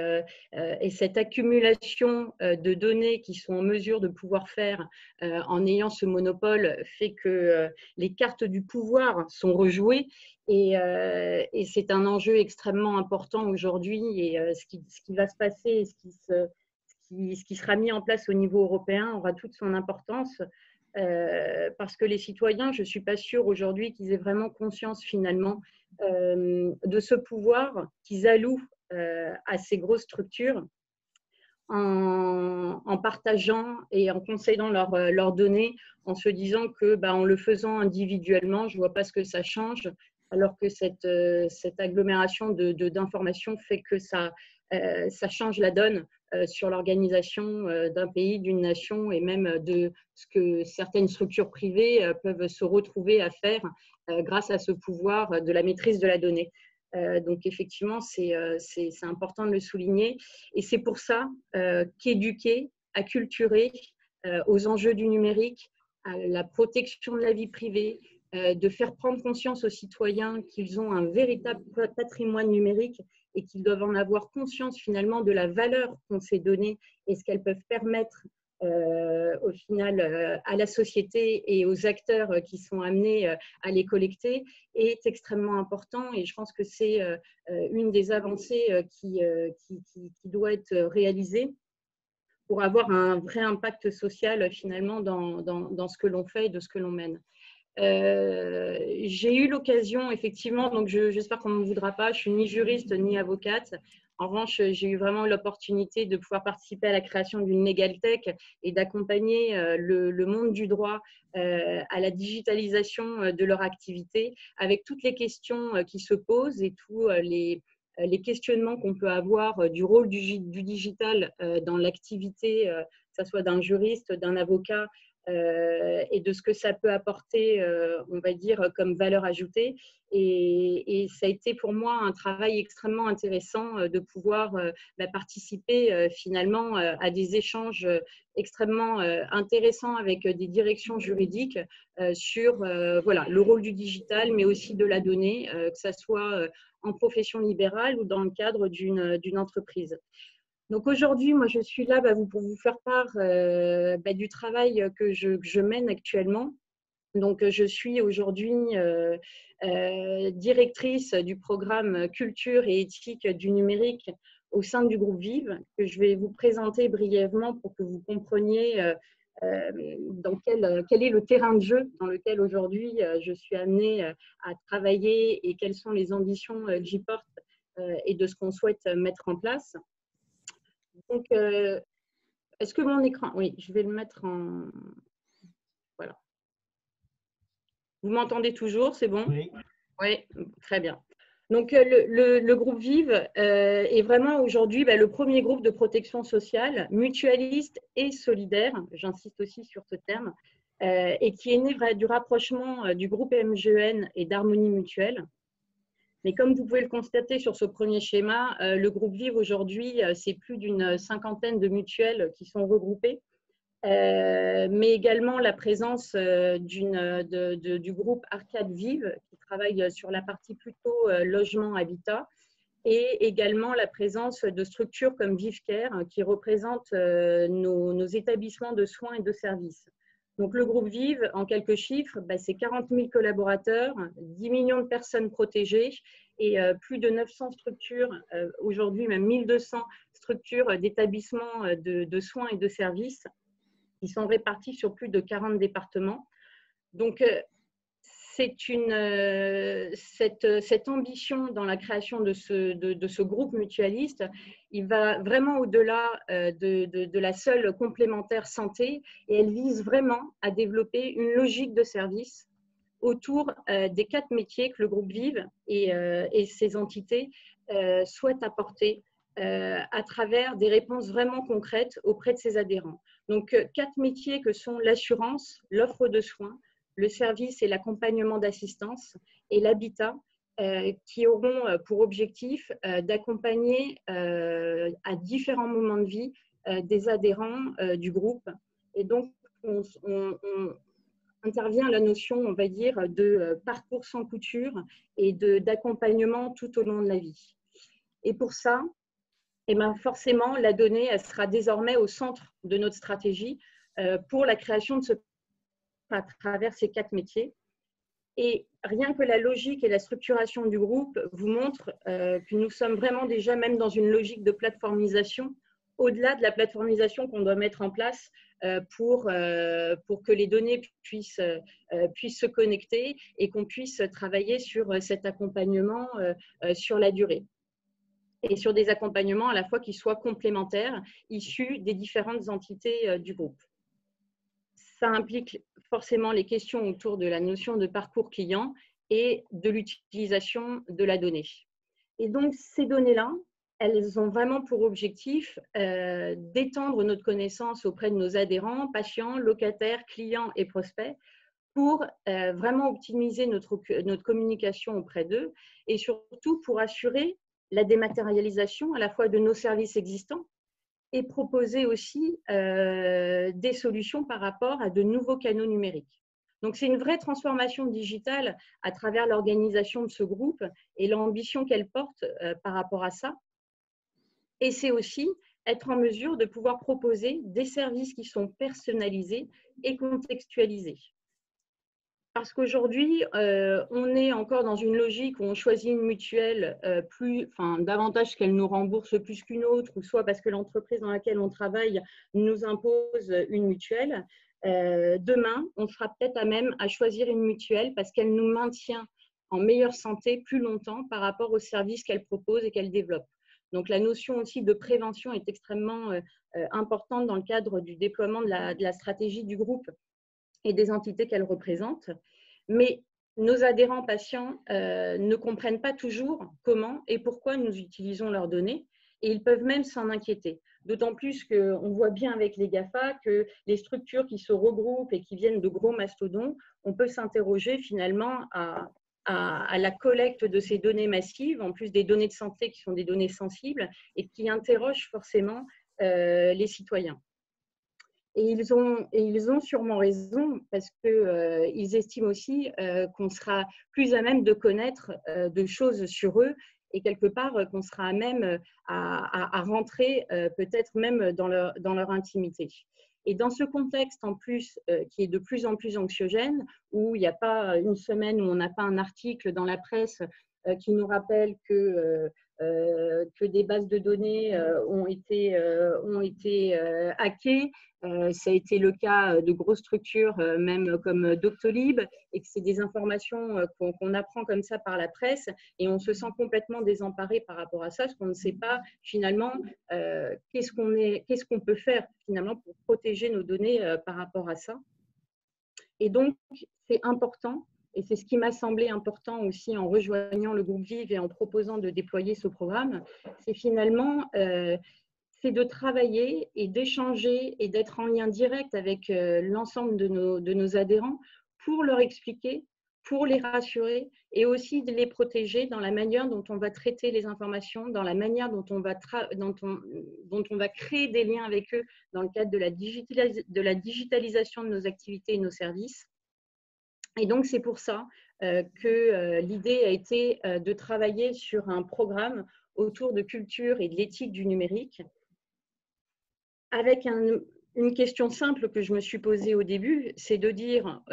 cette accumulation de données qui sont en mesure de pouvoir faire en ayant ce monopole, fait que les cartes du pouvoir sont rejouées. Et c'est un enjeu extrêmement important aujourd'hui. Et ce qui va se passer, ce qui sera mis en place au niveau européen aura toute son importance parce que les citoyens, je ne suis pas sûre aujourd'hui qu'ils aient vraiment conscience finalement de ce pouvoir qu'ils allouent à ces grosses structures en partageant et en conseillant leurs données, en se disant que en le faisant individuellement, je ne vois pas ce que ça change, alors que cette agglomération d'informations fait que ça change la donne sur l'organisation d'un pays, d'une nation, et même de ce que certaines structures privées peuvent se retrouver à faire grâce à ce pouvoir de la maîtrise de la donnée. Donc effectivement, c'est important de le souligner. Et c'est pour ça qu'éduquer, acculturer aux enjeux du numérique, à la protection de la vie privée, de faire prendre conscience aux citoyens qu'ils ont un véritable patrimoine numérique et qu'ils doivent en avoir conscience finalement de la valeur qu'ont ces données et ce qu'elles peuvent permettre au final à la société et aux acteurs qui sont amenés à les collecter est extrêmement important. Et je pense que c'est une des avancées qui doit être réalisée pour avoir un vrai impact social finalement dans ce que l'on fait et de ce que l'on mène. J'ai eu l'occasion, effectivement, donc j'espère qu'on ne me voudra pas, je suis ni juriste ni avocate. En revanche, j'ai eu vraiment l'opportunité de pouvoir participer à la création d'une Legaltech et d'accompagner le monde du droit à la digitalisation de leur activité, avec toutes les questions qui se posent et tous les questionnements qu'on peut avoir du rôle du digital dans l'activité, que ce soit d'un juriste, d'un avocat, et de ce que ça peut apporter, on va dire, comme valeur ajoutée. Et ça a été pour moi un travail extrêmement intéressant de pouvoir participer finalement à des échanges extrêmement intéressants avec des directions juridiques sur voilà, le rôle du digital, mais aussi de la donnée, que ce soit en profession libérale ou dans le cadre d'une entreprise. Donc aujourd'hui, moi, je suis là pour vous faire part du travail que je mène actuellement. Donc, je suis aujourd'hui directrice du programme Culture et éthique du numérique au sein du groupe Vive, que je vais vous présenter brièvement pour que vous compreniez quel est le terrain de jeu dans lequel aujourd'hui je suis amenée à travailler et quelles sont les ambitions que j'y porte et de ce qu'on souhaite mettre en place. Donc, est-ce que mon écran… Oui, je vais le mettre en… Voilà. Vous m'entendez toujours? C'est bon? Oui. Oui, très bien. Donc, le groupe Vive est vraiment aujourd'hui le premier groupe de protection sociale, mutualiste et solidaire, j'insiste aussi sur ce terme, et qui est né du rapprochement du groupe MGEN et d'Harmonie Mutuelle. Mais comme vous pouvez le constater sur ce premier schéma, le groupe Vive aujourd'hui, c'est plus d'une cinquantaine de mutuelles qui sont regroupées, mais également la présence du groupe Arcade Vive qui travaille sur la partie plutôt logement, habitat, et également la présence de structures comme ViveCare qui représentent nos établissements de soins et de services. Donc, le groupe Vive, en quelques chiffres, c'est 40 000 collaborateurs, 10 millions de personnes protégées et plus de 900 structures, aujourd'hui même 1200 structures d'établissements de soins et de services qui sont répartis sur plus de 40 départements. Donc, cette ambition dans la création de ce groupe mutualiste, il va vraiment au-delà de la seule complémentaire santé, et elle vise vraiment à développer une logique de service autour des 4 métiers que le groupe Vive et ses entités souhaitent apporter à travers des réponses vraiment concrètes auprès de ses adhérents. Donc, 4 métiers que sont l'assurance, l'offre de soins, le service et l'accompagnement d'assistance et l'habitat, qui auront pour objectif d'accompagner à différents moments de vie des adhérents du groupe Et donc, on intervient la notion, on va dire, de parcours sans couture et d'accompagnement tout au long de la vie. Et pour ça, eh bien, forcément, la donnée, elle sera désormais au centre de notre stratégie pour la création de ce à travers ces 4 métiers. Et rien que la logique et la structuration du groupe vous montrent que nous sommes vraiment déjà même dans une logique de plateformisation, au-delà de la plateformisation qu'on doit mettre en place pour que les données puissent se connecter et qu'on puisse travailler sur cet accompagnement sur la durée. Et sur des accompagnements à la fois qui soient complémentaires, issus des différentes entités du groupe. Ça implique forcément les questions autour de la notion de parcours client et de l'utilisation de la donnée. Et donc, ces données-là, elles ont vraiment pour objectif d'étendre notre connaissance auprès de nos adhérents, patients, locataires, clients et prospects pour vraiment optimiser notre communication auprès d'eux et surtout pour assurer la dématérialisation à la fois de nos services existants et proposer aussi des solutions par rapport à de nouveaux canaux numériques. Donc, c'est une vraie transformation digitale à travers l'organisation de ce groupe et l'ambition qu'elle porte par rapport à ça. Et c'est aussi être en mesure de pouvoir proposer des services qui sont personnalisés et contextualisés. Parce qu'aujourd'hui, on est encore dans une logique où on choisit une mutuelle davantage qu'elle nous rembourse plus qu'une autre, ou soit parce que l'entreprise dans laquelle on travaille nous impose une mutuelle. Demain, on sera peut-être à même à choisir une mutuelle parce qu'elle nous maintient en meilleure santé plus longtemps par rapport aux services qu'elle propose et qu'elle développe. Donc, la notion aussi de prévention est extrêmement importante dans le cadre du déploiement de la stratégie du groupe et des entités qu'elle représente. Mais nos adhérents patients ne comprennent pas toujours comment et pourquoi nous utilisons leurs données et ils peuvent même s'en inquiéter. D'autant plus qu'on voit bien avec les GAFA que les structures qui se regroupent et qui viennent de gros mastodons, on peut s'interroger finalement à la collecte de ces données massives, en plus des données de santé qui sont des données sensibles et qui interrogent forcément les citoyens. Et ils ont sûrement raison parce qu'ils estiment aussi qu'on sera plus à même de connaître de choses sur eux et quelque part qu'on sera à même à rentrer peut-être même dans leur intimité. Et dans ce contexte en plus qui est de plus en plus anxiogène, où il n'y a pas une semaine où on n'a pas un article dans la presse qui nous rappelle que des bases de données ont été hackées. Ça a été le cas de grosses structures, même comme Doctolib, et que c'est des informations qu'on apprend comme ça par la presse, et on se sent complètement désemparé par rapport à ça, parce qu'on ne sait pas finalement qu'est-ce qu'on peut faire finalement pour protéger nos données par rapport à ça. Et donc, c'est important. Et c'est ce qui m'a semblé important aussi en rejoignant le groupe Vive et en proposant de déployer ce programme, c'est finalement c'est de travailler et d'échanger et d'être en lien direct avec l'ensemble de nos adhérents pour leur expliquer, pour les rassurer et aussi de les protéger dans la manière dont on va traiter les informations, dans la manière dont on va créer des liens avec eux dans le cadre de la digitalisation de nos activités et nos services. Et donc, c'est pour ça que l'idée a été de travailler sur un programme autour de culture et de l'éthique du numérique, avec une question simple que je me suis posée au début, c'est de dire,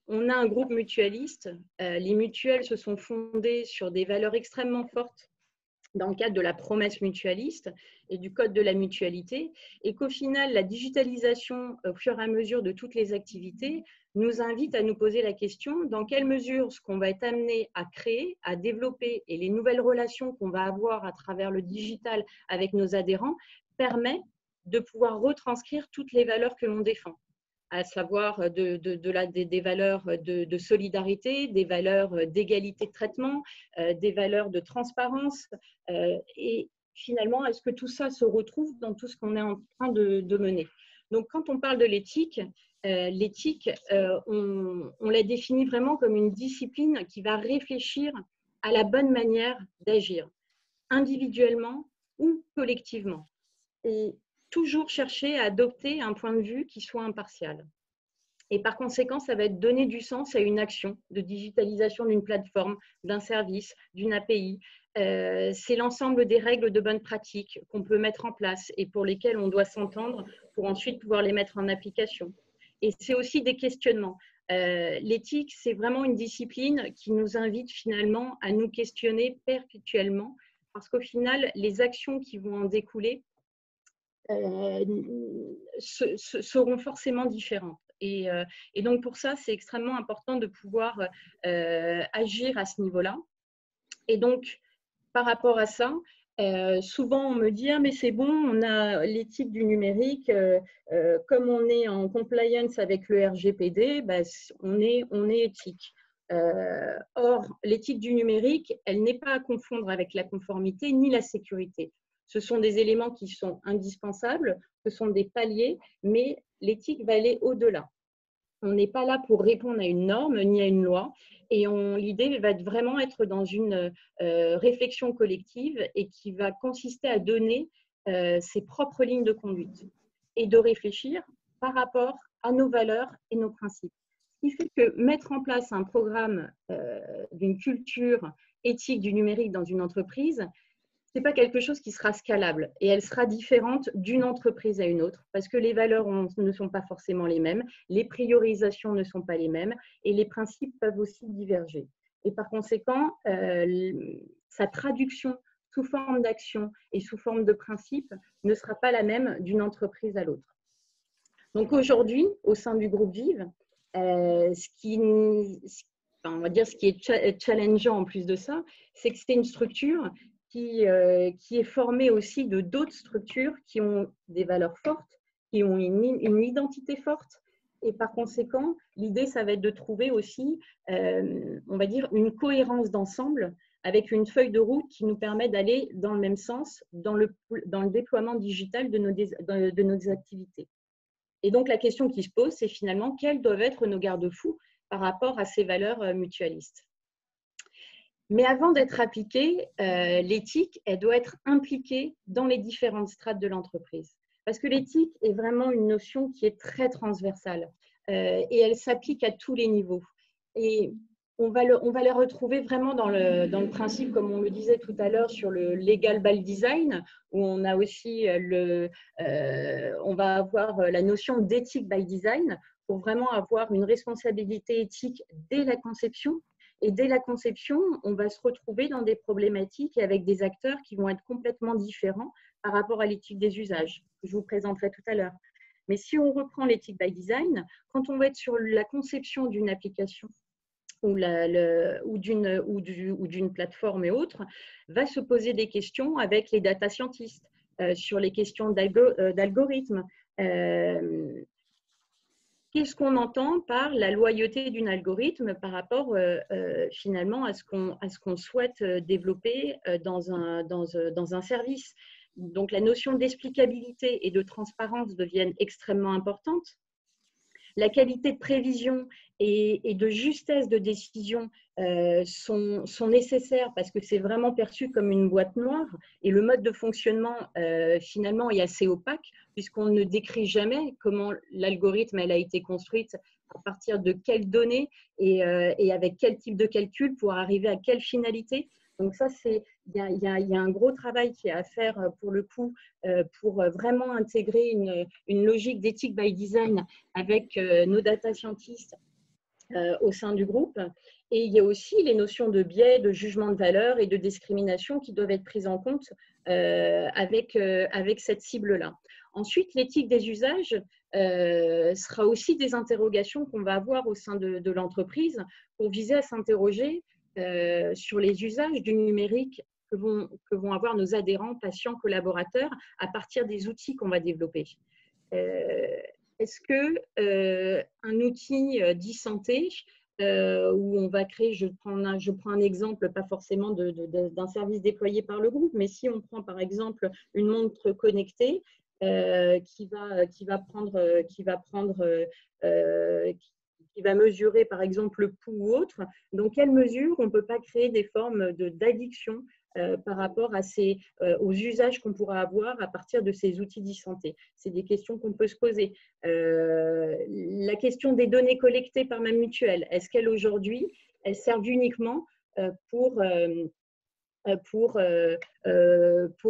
on a un groupe mutualiste, les mutuelles se sont fondées sur des valeurs extrêmement fortes dans le cadre de la promesse mutualiste et du code de la mutualité, et qu'au final, la digitalisation au fur et à mesure de toutes les activités nous invite à nous poser la question dans quelle mesure ce qu'on va être amené à créer, à développer et les nouvelles relations qu'on va avoir à travers le digital avec nos adhérents permet de pouvoir retranscrire toutes les valeurs que l'on défend, à savoir des valeurs de solidarité, des valeurs d'égalité de traitement, des valeurs de transparence. Et finalement, est-ce que tout ça se retrouve dans tout ce qu'on est en train de mener? Donc, quand on parle de l'éthique, on la définit vraiment comme une discipline qui va réfléchir à la bonne manière d'agir, individuellement ou collectivement. Et toujours chercher à adopter un point de vue qui soit impartial. Et par conséquent, ça va être donner du sens à une action de digitalisation d'une plateforme, d'un service, d'une API. C'est l'ensemble des règles de bonne pratique qu'on peut mettre en place et pour lesquelles on doit s'entendre pour ensuite pouvoir les mettre en application. Et c'est aussi des questionnements. L'éthique, c'est vraiment une discipline qui nous invite finalement à nous questionner perpétuellement parce qu'au final, les actions qui vont en découler seront forcément différentes. Et donc, pour ça, c'est extrêmement important de pouvoir agir à ce niveau-là. Et donc, par rapport à ça, souvent on me dit ah, mais c'est bon, on a l'éthique du numérique, comme on est en compliance avec le RGPD, ben, on est éthique. Or, l'éthique du numérique, elle n'est pas à confondre avec la conformité ni la sécurité. Ce sont des éléments qui sont indispensables, ce sont des paliers, mais l'éthique va aller au-delà. On n'est pas là pour répondre à une norme ni à une loi. Et l'idée va vraiment être dans une réflexion collective et qui va consister à donner ses propres lignes de conduite et de réfléchir par rapport à nos valeurs et nos principes. Ce qui fait que mettre en place un programme d'une culture éthique du numérique dans une entreprise, ce n'est pas quelque chose qui sera scalable et elle sera différente d'une entreprise à une autre parce que les valeurs ne sont pas forcément les mêmes, les priorisations ne sont pas les mêmes et les principes peuvent aussi diverger. Et par conséquent, sa traduction sous forme d'action et sous forme de principe ne sera pas la même d'une entreprise à l'autre. Donc aujourd'hui, au sein du groupe Vive, ce qui est challengeant en plus de ça, c'est que c'est une structure qui est formée aussi de d'autres structures qui ont des valeurs fortes, qui ont une identité forte. Et par conséquent, l'idée, ça va être de trouver aussi, on va dire, une cohérence d'ensemble avec une feuille de route qui nous permet d'aller dans le même sens dans le déploiement digital de nos activités. Et donc, la question qui se pose, c'est finalement quels doivent être nos garde-fous par rapport à ces valeurs mutualistes. Mais avant d'être appliquée, l'éthique, elle doit être impliquée dans les différentes strates de l'entreprise. Parce que l'éthique est vraiment une notion qui est très transversale et elle s'applique à tous les niveaux. Et on va la retrouver vraiment dans le principe, comme on le disait tout à l'heure, sur le legal by design, où on a aussi on va avoir la notion d'éthique by design pour vraiment avoir une responsabilité éthique dès la conception. Et dès la conception, on va se retrouver dans des problématiques avec des acteurs qui vont être complètement différents par rapport à l'éthique des usages, que je vous présenterai tout à l'heure. Mais si on reprend l'éthique by design, quand on va être sur la conception d'une application ou d'une plateforme et autres, va se poser des questions avec les data scientists sur les questions d'algorithmes. Qu'est-ce qu'on entend par la loyauté d'un algorithme par rapport finalement à ce qu'on souhaite développer dans un service? Donc, la notion d'explicabilité et de transparence deviennent extrêmement importantes. La qualité de prévision et de justesse de décision sont nécessaires parce que c'est vraiment perçu comme une boîte noire et le mode de fonctionnement finalement est assez opaque puisqu'on ne décrit jamais comment l'algorithme a été construite, à partir de quelles données et avec quel type de calcul pour arriver à quelle finalité. Donc ça, il y a un gros travail qui est à faire pour le coup pour vraiment intégrer une logique d'éthique by design avec nos data scientists au sein du groupe. Et il y a aussi les notions de biais, de jugement de valeur et de discrimination qui doivent être prises en compte avec cette cible-là. Ensuite, l'éthique des usages sera aussi des interrogations qu'on va avoir au sein de l'entreprise pour viser à s'interroger sur les usages du numérique que vont avoir nos adhérents, patients, collaborateurs à partir des outils qu'on va développer. Est-ce qu'un outil d'e-santé où on va créer, je prends un exemple, pas forcément d'un service déployé par le groupe, mais si on prend par exemple une montre connectée qui va mesurer par exemple le pouls ou autre, dans quelle mesure on ne peut pas créer des formes d'addiction par rapport aux usages qu'on pourra avoir à partir de ces outils d'e-santé. C'est des questions qu'on peut se poser. La question des données collectées par ma mutuelle, est-ce qu'elles aujourd'hui, elles servent uniquement pour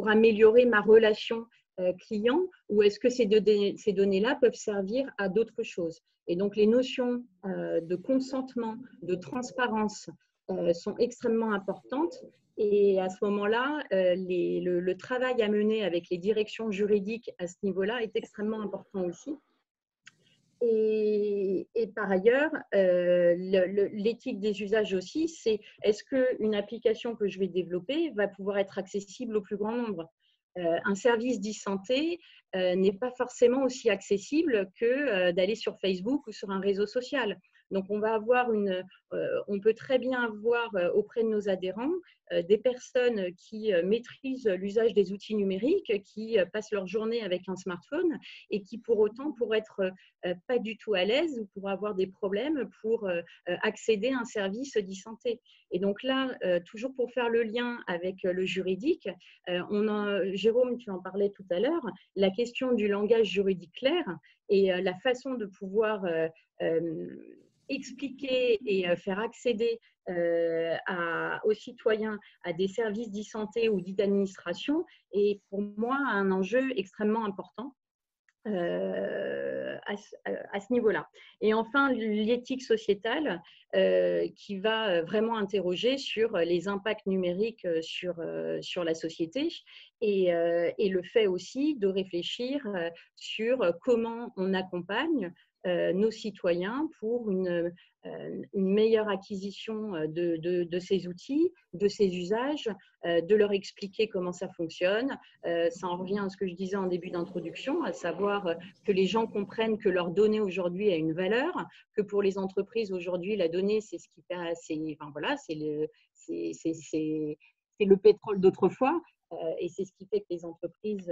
améliorer ma relation client, ou est-ce que ces données-là peuvent servir à d'autres choses? Et donc, les notions de consentement, de transparence sont extrêmement importantes. Et à ce moment-là, le travail à mener avec les directions juridiques à ce niveau-là est extrêmement important aussi. Et par ailleurs, l'éthique des usages aussi, c'est est-ce qu'une application que je vais développer va pouvoir être accessible au plus grand nombre? Un service d'e-santé n'est pas forcément aussi accessible que d'aller sur Facebook ou sur un réseau social. Donc, on peut très bien avoir auprès de nos adhérents des personnes qui maîtrisent l'usage des outils numériques, qui passent leur journée avec un smartphone et qui pour autant pourraient être pas du tout à l'aise ou pourraient avoir des problèmes pour accéder à un service d'e-santé. Et donc là, toujours pour faire le lien avec le juridique, Jérôme, tu en parlais tout à l'heure, la question du langage juridique clair et la façon de pouvoir expliquer et faire accéder aux citoyens à des services d'e-santé ou d'administration est pour moi un enjeu extrêmement important à ce niveau-là. Et enfin, l'éthique sociétale qui va vraiment interroger sur les impacts numériques sur la société et le fait aussi de réfléchir sur comment on accompagne nos citoyens pour une meilleure acquisition de ces outils, de ces usages, de leur expliquer comment ça fonctionne. Ça en revient à ce que je disais en début d'introduction, à savoir que les gens comprennent que leur donnée aujourd'hui a une valeur, que pour les entreprises aujourd'hui, la donnée, c'est ce qui c'est le pétrole d'autrefois. Et c'est ce qui fait que les entreprises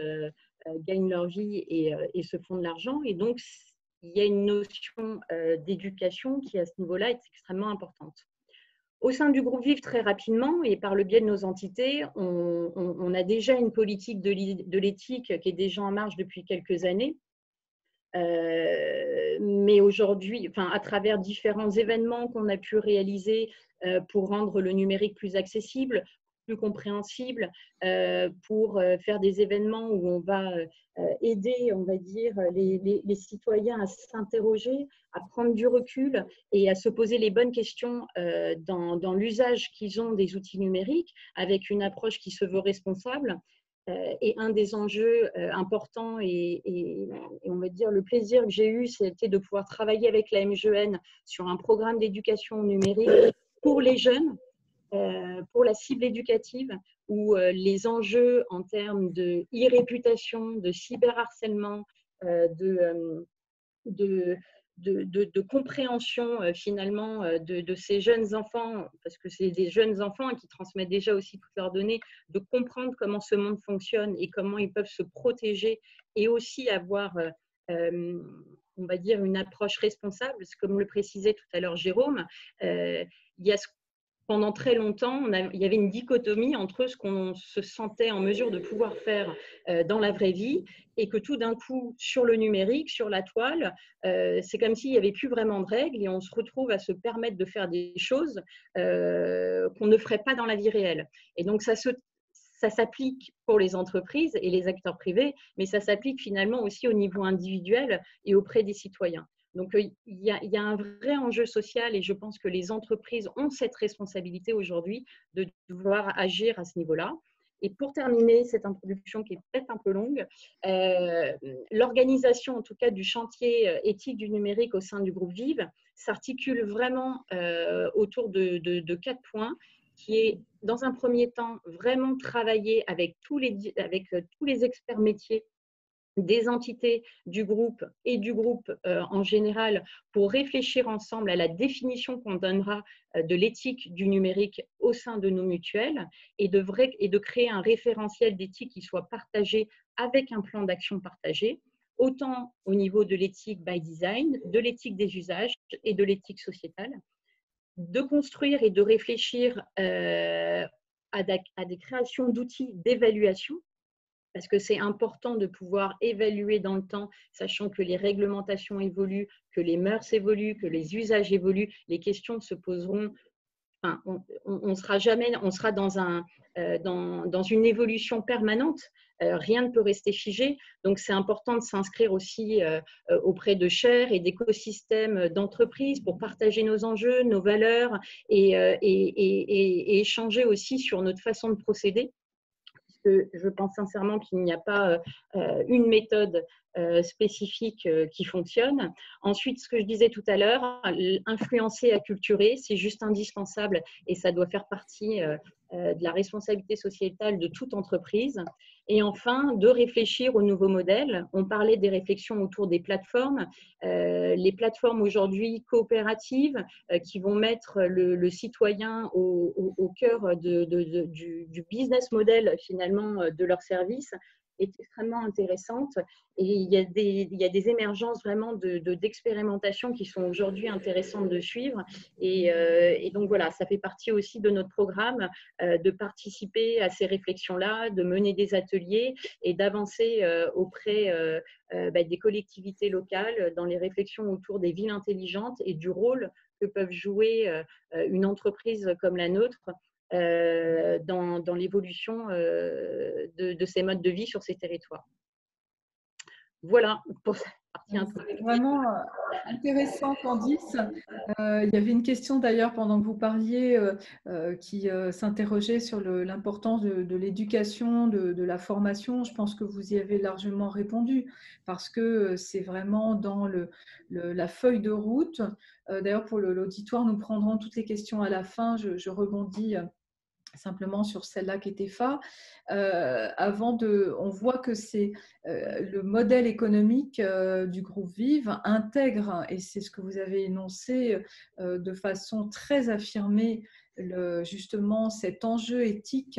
gagnent leur vie et se font de l'argent. Et donc, il y a une notion d'éducation qui, à ce niveau-là, est extrêmement importante. Au sein du groupe Vive, très rapidement, et par le biais de nos entités, on a déjà une politique de l'éthique qui est déjà en marche depuis quelques années. Mais aujourd'hui, à travers différents événements qu'on a pu réaliser pour rendre le numérique plus accessible, plus compréhensible, pour faire des événements où on va aider, on va dire, les citoyens à s'interroger, à prendre du recul et à se poser les bonnes questions dans l'usage qu'ils ont des outils numériques avec une approche qui se veut responsable. Et un des enjeux importants et on va dire le plaisir que j'ai eu, c'était de pouvoir travailler avec la MGN sur un programme d'éducation numérique pour les jeunes, pour la cible éducative, où les enjeux en termes de e-réputation, de cyberharcèlement, de compréhension finalement de ces jeunes enfants, parce que c'est des jeunes enfants qui transmettent déjà aussi toutes leurs données, de comprendre comment ce monde fonctionne et comment ils peuvent se protéger et aussi avoir, on va dire, une approche responsable. Comme le précisait tout à l'heure Jérôme, il y a pendant très longtemps, il y avait une dichotomie entre ce qu'on se sentait en mesure de pouvoir faire dans la vraie vie et que tout d'un coup, sur le numérique, sur la toile, c'est comme s'il n'y avait plus vraiment de règles et on se retrouve à se permettre de faire des choses qu'on ne ferait pas dans la vie réelle. Et donc, ça s'applique pour les entreprises et les acteurs privés, mais ça s'applique finalement aussi au niveau individuel et auprès des citoyens. Donc, il y a un vrai enjeu social et je pense que les entreprises ont cette responsabilité aujourd'hui de devoir agir à ce niveau-là. Et pour terminer cette introduction qui est peut-être un peu longue, l'organisation en tout cas du chantier éthique du numérique au sein du groupe Vive s'articule vraiment autour de 4 points, qui est dans un premier temps vraiment travailler avec tous les experts métiers des entités du groupe et du groupe en général pour réfléchir ensemble à la définition qu'on donnera de l'éthique du numérique au sein de nos mutuelles et de créer un référentiel d'éthique qui soit partagé avec un plan d'action partagé, autant au niveau de l'éthique by design, de l'éthique des usages et de l'éthique sociétale, de construire et de réfléchir à des créations d'outils d'évaluation, parce que c'est important de pouvoir évaluer dans le temps, sachant que les réglementations évoluent, que les mœurs évoluent, que les usages évoluent. Les questions se poseront. Enfin, on sera dans une évolution permanente. Rien ne peut rester figé. Donc, c'est important de s'inscrire aussi auprès de chairs et d'écosystèmes d'entreprises pour partager nos enjeux, nos valeurs et échanger aussi sur notre façon de procéder. Je pense sincèrement qu'il n'y a pas une méthode spécifique qui fonctionne. Ensuite, ce que je disais tout à l'heure, influencer, acculturer, c'est juste indispensable et ça doit faire partie de la responsabilité sociétale de toute entreprise. Et enfin, de réfléchir aux nouveaux modèles. On parlait des réflexions autour des plateformes. Les plateformes aujourd'hui coopératives qui vont mettre le citoyen au cœur du business model finalement de leur service est extrêmement intéressante et il y a des émergences vraiment d'expérimentation qui sont aujourd'hui intéressantes de suivre et donc voilà, ça fait partie aussi de notre programme de participer à ces réflexions-là, de mener des ateliers et d'avancer auprès des collectivités locales dans les réflexions autour des villes intelligentes et du rôle que peuvent jouer une entreprise comme la nôtre dans l'évolution de ces modes de vie sur ces territoires. Voilà pour cette partie introductive. Vraiment intéressant, Candice. Il y avait une question d'ailleurs pendant que vous parliez qui s'interrogeait sur l'importance de l'éducation, de la formation. Je pense que vous y avez largement répondu parce que c'est vraiment dans la feuille de route. D'ailleurs, pour l'auditoire, nous prendrons toutes les questions à la fin. Je rebondis simplement sur celle-là qui était phare. On voit que c'est le modèle économique du groupe Vive intègre, et c'est ce que vous avez énoncé de façon très affirmée, justement cet enjeu éthique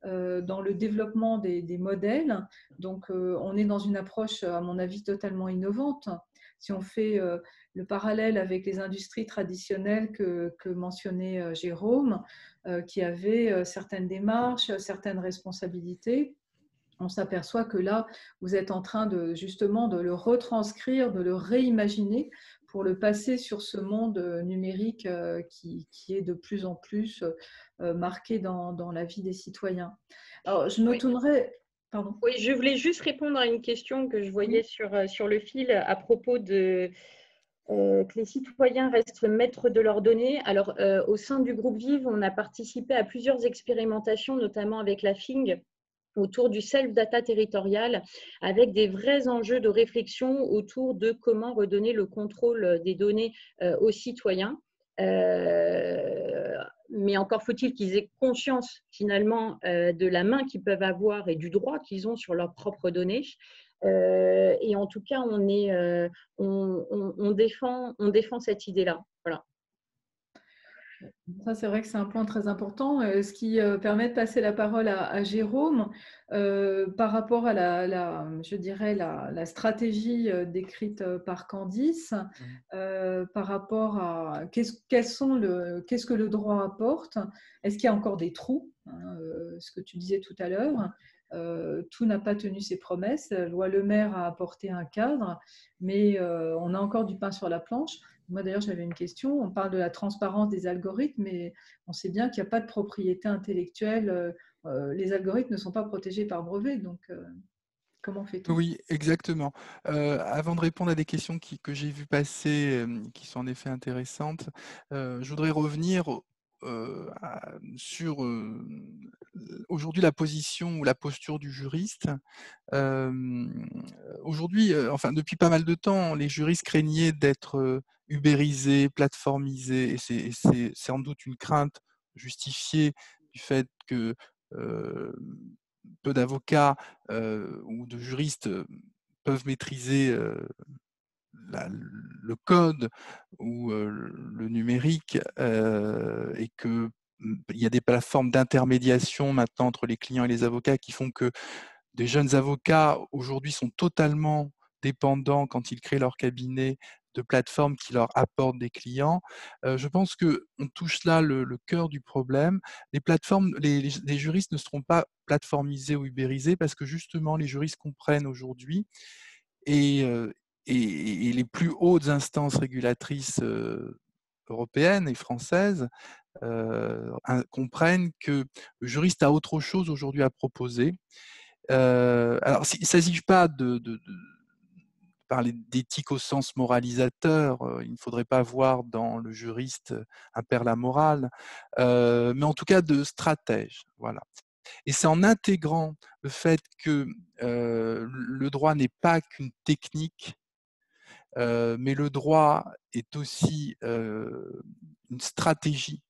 dans le développement des modèles. Donc, on est dans une approche, à mon avis, totalement innovante. Si on fait le parallèle avec les industries traditionnelles que mentionnait Jérôme, qui avaient certaines démarches, certaines responsabilités, on s'aperçoit que là, vous êtes en train justement de le retranscrire, de le réimaginer pour le passer sur ce monde numérique qui est de plus en plus marqué dans la vie des citoyens. Alors, je me tournerai… Pardon. Oui, je voulais juste répondre à une question que je voyais sur le fil à propos de… que les citoyens restent maîtres de leurs données. Alors, au sein du groupe Vive, on a participé à plusieurs expérimentations, notamment avec la FING, autour du self-data territorial, avec des vrais enjeux de réflexion autour de comment redonner le contrôle des données aux citoyens. Mais encore faut-il qu'ils aient conscience finalement de la main qu'ils peuvent avoir et du droit qu'ils ont sur leurs propres données. Et en tout cas, on défend cette idée-là. Voilà. Ça, c'est vrai que c'est un point très important, ce qui permet de passer la parole à Jérôme par rapport à je dirais la stratégie décrite par Candice, par rapport à qu'est-ce que le droit apporte. Est-ce qu'il y a encore des trous, ce que tu disais tout à l'heure, tout n'a pas tenu ses promesses. La loi Le Maire a apporté un cadre, mais on a encore du pain sur la planche. Moi, d'ailleurs, j'avais une question. On parle de la transparence des algorithmes, mais on sait bien qu'il n'y a pas de propriété intellectuelle. Les algorithmes ne sont pas protégés par brevet. Donc, comment fait-on ? Oui, exactement. Avant de répondre à des questions que j'ai vues passer, qui sont en effet intéressantes, je voudrais revenir sur aujourd'hui la position ou la posture du juriste. Aujourd'hui, enfin depuis pas mal de temps, les juristes craignaient d'être ubérisés, plateformisés, et c'est sans doute une crainte justifiée du fait que peu d'avocats ou de juristes peuvent maîtriser le code ou le numérique et qu'il y a des plateformes d'intermédiation maintenant entre les clients et les avocats qui font que des jeunes avocats aujourd'hui sont totalement dépendants quand ils créent leur cabinet de plateformes qui leur apportent des clients. Je pense qu'on touche là le cœur du problème. Les plateformes, les juristes ne seront pas plateformisés ou ubérisés parce que justement les juristes comprennent aujourd'hui et, et les plus hautes instances régulatrices européennes et françaises comprennent que le juriste a autre chose aujourd'hui à proposer. Alors, il ne s'agit pas de parler d'éthique au sens moralisateur, il ne faudrait pas voir dans le juriste un père la morale, mais en tout cas de stratège. Voilà. Et c'est en intégrant le fait que le droit n'est pas qu'une technique, mais le droit est aussi une stratégie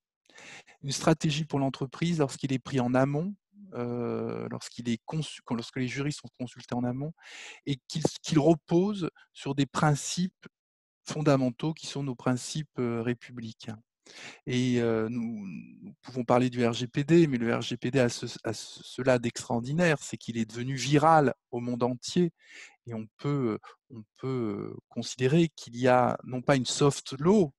pour l'entreprise lorsqu'il est pris en amont, lorsque les juristes sont consultés en amont, et qu'il repose sur des principes fondamentaux qui sont nos principes républicains. Et nous pouvons parler du RGPD, mais le RGPD a cela d'extraordinaire, c'est qu'il est devenu viral au monde entier, et on peut considérer qu'il y a non pas une soft law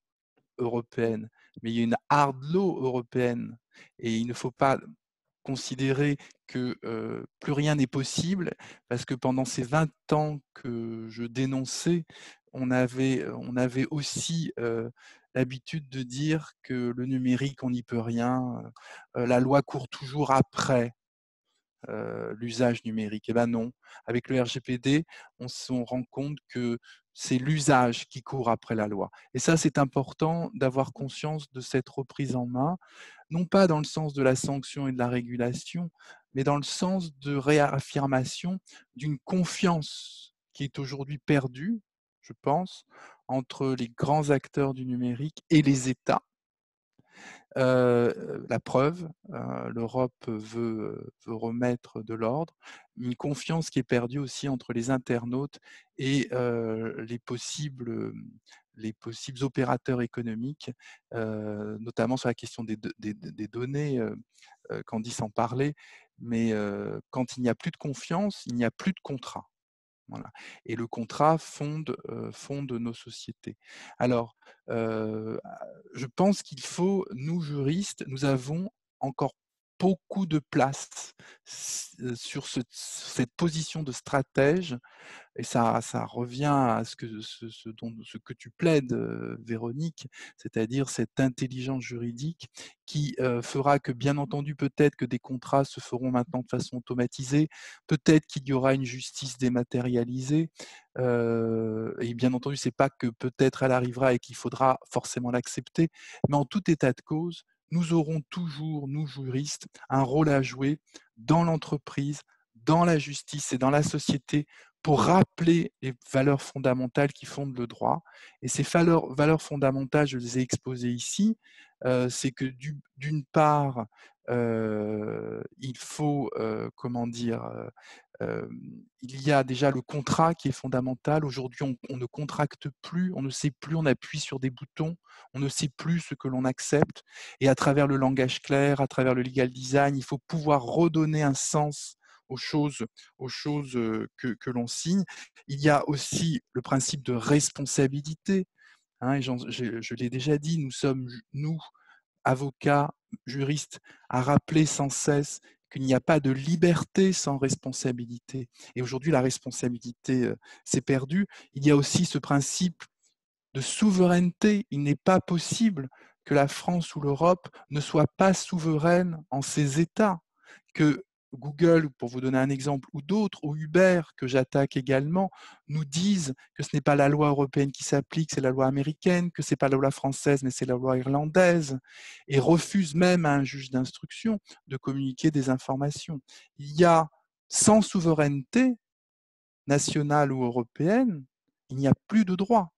européenne, mais il y a une hard law européenne, et il ne faut pas considérer que plus rien n'est possible, parce que pendant ces 20 ans que je dénonçais, on avait aussi l'habitude de dire que le numérique, on n'y peut rien, la loi court toujours après l'usage numérique. Eh bien non, avec le RGPD, on se rend compte que c'est l'usage qui court après la loi. Et ça, c'est important d'avoir conscience de cette reprise en main, non pas dans le sens de la sanction et de la régulation, mais dans le sens de réaffirmation d'une confiance qui est aujourd'hui perdue, je pense, entre les grands acteurs du numérique et les États. La preuve, l'Europe veut remettre de l'ordre, une confiance qui est perdue aussi entre les internautes et les possibles opérateurs économiques, notamment sur la question des données. Candice en parlait, mais quand il n'y a plus de confiance, il n'y a plus de contrat. Voilà. Et le contrat fonde nos sociétés. Alors, je pense qu'il faut, nous juristes, nous avons encore beaucoup de place sur cette position de stratège, et ça revient à ce que tu plaides, Véronique, c'est-à-dire cette intelligence juridique qui fera que, bien entendu, peut-être que des contrats se feront maintenant de façon automatisée, peut-être qu'il y aura une justice dématérialisée, et bien entendu, c'est pas que peut-être elle arrivera et qu'il faudra forcément l'accepter, mais en tout état de cause, nous aurons toujours, nous juristes, un rôle à jouer dans l'entreprise, dans la justice et dans la société pour rappeler les valeurs fondamentales qui fondent le droit. Et ces valeurs fondamentales, je les ai exposées ici, c'est que d'une part, il faut, il y a déjà le contrat qui est fondamental. Aujourd'hui, on ne contracte plus, on ne sait plus, on appuie sur des boutons, on ne sait plus ce que l'on accepte. Et à travers le langage clair, à travers le legal design, il faut pouvoir redonner un sens aux choses que l'on signe. Il y a aussi le principe de responsabilité. Hein, et je l'ai déjà dit, nous sommes, nous, avocats, juristes, à rappeler sans cesse qu'il n'y a pas de liberté sans responsabilité. Et aujourd'hui, la responsabilité s'est perdue. Il y a aussi ce principe de souveraineté. Il n'est pas possible que la France ou l'Europe ne soit pas souveraine en ses États, que Google, pour vous donner un exemple, ou d'autres, ou Uber, que j'attaque également, nous disent que ce n'est pas la loi européenne qui s'applique, c'est la loi américaine, que ce n'est pas la loi française, mais c'est la loi irlandaise, et refusent même à un juge d'instruction de communiquer des informations. Il y a, sans souveraineté nationale ou européenne, il n'y a plus de droit.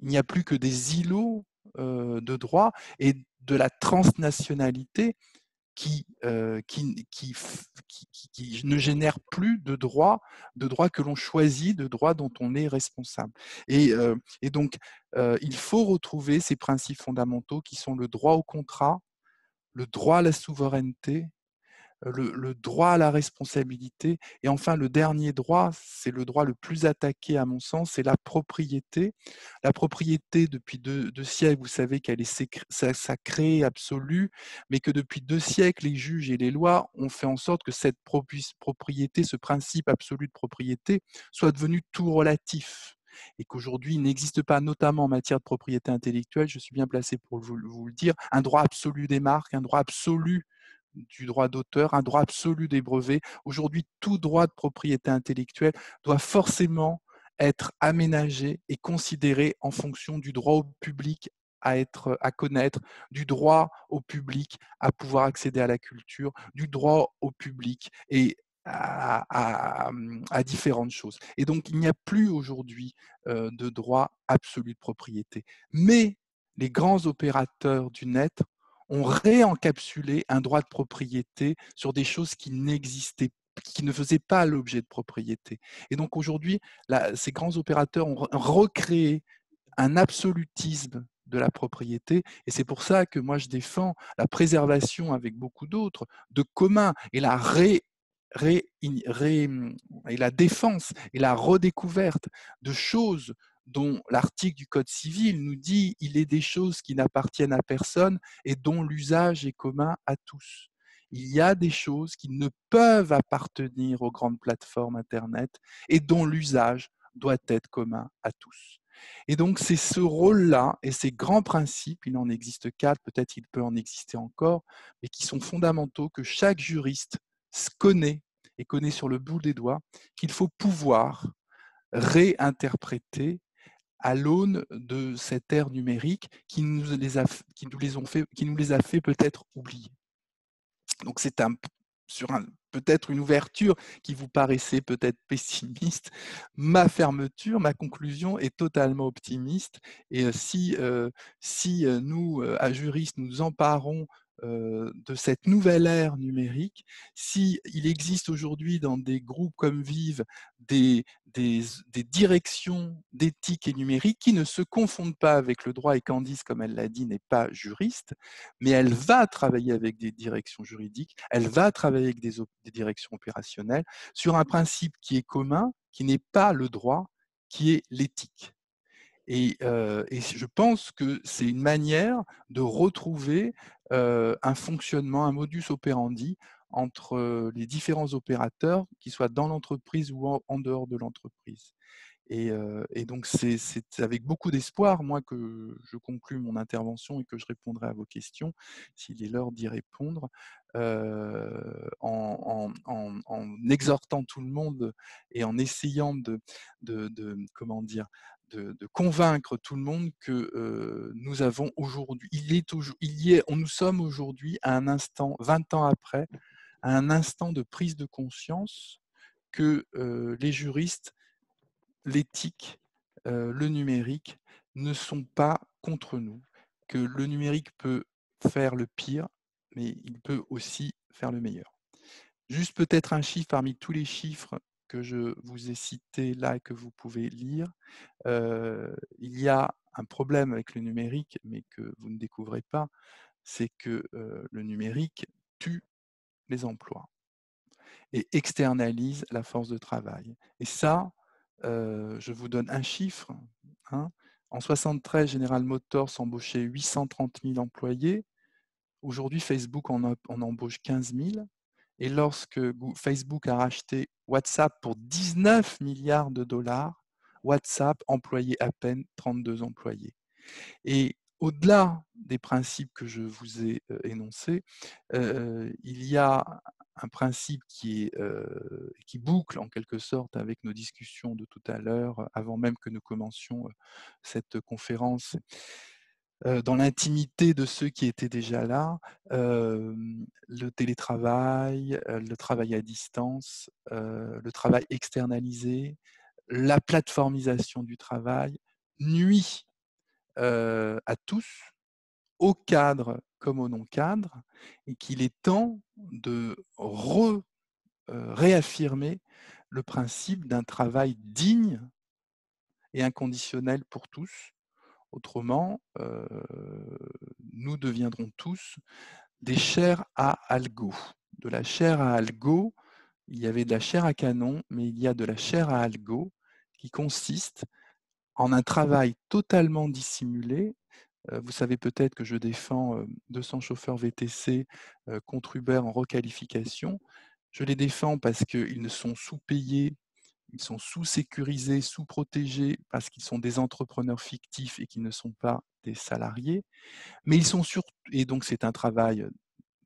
Il n'y a plus que des îlots de droit et de la transnationalité qui ne génère plus de droits que l'on choisit, de droits dont on est responsable. Et donc, il faut retrouver ces principes fondamentaux qui sont le droit au contrat, le droit à la souveraineté, le droit à la responsabilité. Et enfin, le dernier droit, c'est le droit le plus attaqué à mon sens, c'est la propriété. La propriété, depuis deux siècles, vous savez qu'elle est sacrée, absolue, mais que depuis 2 siècles, les juges et les lois ont fait en sorte que cette propriété, ce principe absolu de propriété, soit devenu tout relatif. Et qu'aujourd'hui, il n'existe pas, notamment en matière de propriété intellectuelle, je suis bien placé pour vous le dire, un droit absolu des marques, un droit absolu du droit d'auteur, un droit absolu des brevets. Aujourd'hui, tout droit de propriété intellectuelle doit forcément être aménagé et considéré en fonction du droit au public à connaître, du droit au public à pouvoir accéder à la culture, du droit au public et à différentes choses. Et donc, il n'y a plus aujourd'hui de droit absolu de propriété. Mais les grands opérateurs du net ont réencapsulé un droit de propriété sur des choses qui n'existaient qui ne faisaient pas l'objet de propriété. Et donc aujourd'hui, ces grands opérateurs ont recréé un absolutisme de la propriété. Et c'est pour ça que moi, je défends la préservation avec beaucoup d'autres de communs et et la défense et la redécouverte de choses dont l'article du Code civil nous dit il est des choses qui n'appartiennent à personne et dont l'usage est commun à tous. Il y a des choses qui ne peuvent appartenir aux grandes plateformes Internet et dont l'usage doit être commun à tous. Et donc, c'est ce rôle-là et ces grands principes, il en existe 4, peut-être il peut en exister encore, mais qui sont fondamentaux, que chaque juriste connaît et connaît sur le bout des doigts, qu'il faut pouvoir réinterpréter à l'aune de cette ère numérique qui nous les a fait peut-être oublier. Donc c'est peut-être une ouverture qui vous paraissait peut-être pessimiste. Ma fermeture, ma conclusion est totalement optimiste. Et si nous, à juristes, nous emparons de cette nouvelle ère numérique, si il existe aujourd'hui dans des groupes comme Vive des directions d'éthique et numérique qui ne se confondent pas avec le droit, et Candice, comme elle l'a dit, n'est pas juriste, mais elle va travailler avec des directions juridiques, elle va travailler avec des directions opérationnelles sur un principe qui est commun, qui n'est pas le droit, qui est l'éthique. Et je pense que c'est une manière de retrouver un fonctionnement, un modus operandi entre les différents opérateurs, qu'ils soient dans l'entreprise ou en dehors de l'entreprise. Et donc, c'est avec beaucoup d'espoir, moi, que je conclue mon intervention et que je répondrai à vos questions, s'il est l'heure d'y répondre, en exhortant tout le monde et en essayant comment dire, de convaincre tout le monde que nous avons aujourd'hui, nous sommes aujourd'hui à un instant, 20 ans après, à un instant de prise de conscience que les juristes, l'éthique, le numérique ne sont pas contre nous, que le numérique peut faire le pire, mais il peut aussi faire le meilleur. Juste peut-être un chiffre parmi tous les chiffres que je vous ai cités là et que vous pouvez lire. Il y a un problème avec le numérique, mais que vous ne découvrez pas, c'est que le numérique tue les emplois et externalise la force de travail. Et ça, je vous donne un chiffre. Hein. En 1973, General Motors embauchait 830 000 employés. Aujourd'hui, Facebook en embauche 15 000. Et lorsque Facebook a racheté WhatsApp pour 19 milliards de dollars, WhatsApp employait à peine 32 employés. Et au-delà des principes que je vous ai énoncés, il y a un principe qui boucle en quelque sorte avec nos discussions de tout à l'heure, avant même que nous commencions cette conférence. Dans l'intimité de ceux qui étaient déjà là, le télétravail, le travail à distance, le travail externalisé, la plateformisation du travail nuit à tous, aux cadres comme aux non-cadres, et qu'il est temps de réaffirmer le principe d'un travail digne et inconditionnel pour tous. Autrement, nous deviendrons tous des chairs à algo. de la chair à algo, il y avait de la chair à canon, mais il y a de la chair à algo qui consiste en un travail totalement dissimulé. Vous savez peut-être que je défends 200 chauffeurs VTC contre Uber en requalification. Je les défends parce qu'ils sont sous-payés, ils sont sous-sécurisés, sous-protégés, parce qu'ils sont des entrepreneurs fictifs et qu'ils ne sont pas des salariés. Mais ils sont surtout, et donc c'est un travail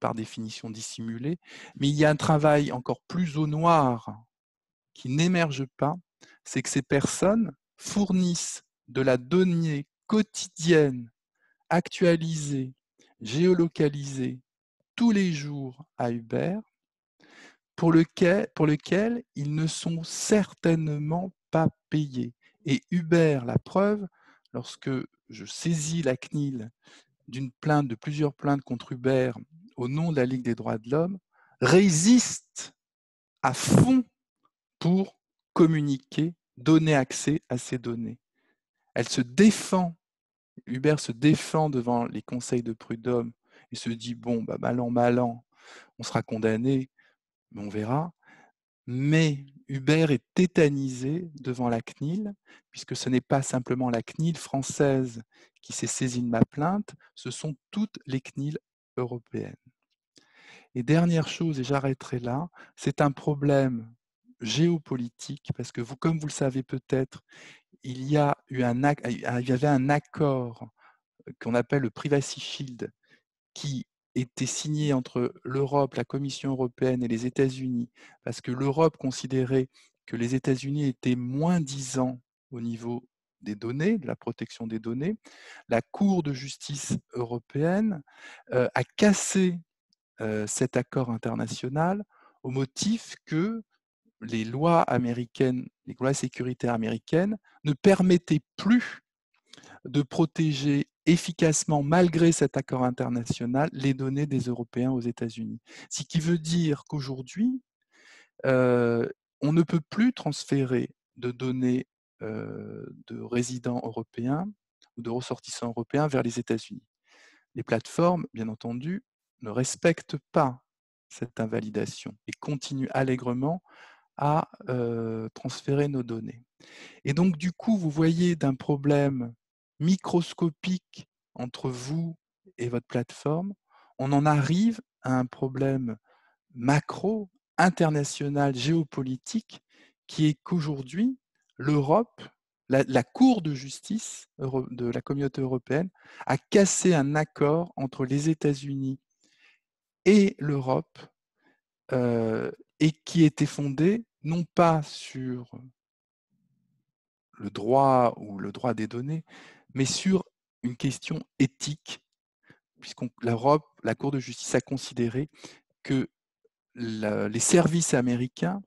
par définition dissimulé, mais il y a un travail encore plus au noir qui n'émerge pas, c'est que ces personnes fournissent de la donnée quotidienne, actualisée, géolocalisée, tous les jours à Uber, pour lequel ils ne sont certainement pas payés. Et Uber, la preuve, lorsque je saisis la CNIL d'une plainte, de plusieurs plaintes contre Uber au nom de la Ligue des droits de l'homme, résiste à fond pour communiquer, donner accès à ces données. Elle se défend, Uber se défend devant les conseils de prud'homme et se dit, bon, bah, mal an, on sera condamné, mais on verra. Mais Uber est tétanisé devant la CNIL, puisque ce n'est pas simplement la CNIL française qui s'est saisie de ma plainte, ce sont toutes les CNIL européennes. Et dernière chose, et j'arrêterai là, c'est un problème géopolitique, parce que vous, comme vous le savez peut-être, il y avait un accord qu'on appelle le Privacy Shield, qui était signé entre l'Europe, la Commission européenne et les États-Unis, parce que l'Europe considérait que les États-Unis étaient moins-disants au niveau des données, de la protection des données. La Cour de justice européenne a cassé cet accord international au motif que les lois américaines, les lois sécuritaires américaines ne permettaient plus de protéger efficacement, malgré cet accord international, les données des Européens aux États-Unis. Ce qui veut dire qu'aujourd'hui, on ne peut plus transférer de données de résidents européens ou de ressortissants européens vers les États-Unis. Les plateformes, bien entendu, ne respectent pas cette invalidation et continuent allègrement à transférer nos données. Et donc, du coup, vous voyez d'un problème microscopique entre vous et votre plateforme, on en arrive à un problème macro, international, géopolitique, qui est qu'aujourd'hui, l'Europe, la Cour de justice de la communauté européenne, a cassé un accord entre les États-Unis et l'Europe, et qui était fondé non pas sur le droit ou le droit des données, mais sur une question éthique, puisque l'Europe, la Cour de justice a considéré que les services américains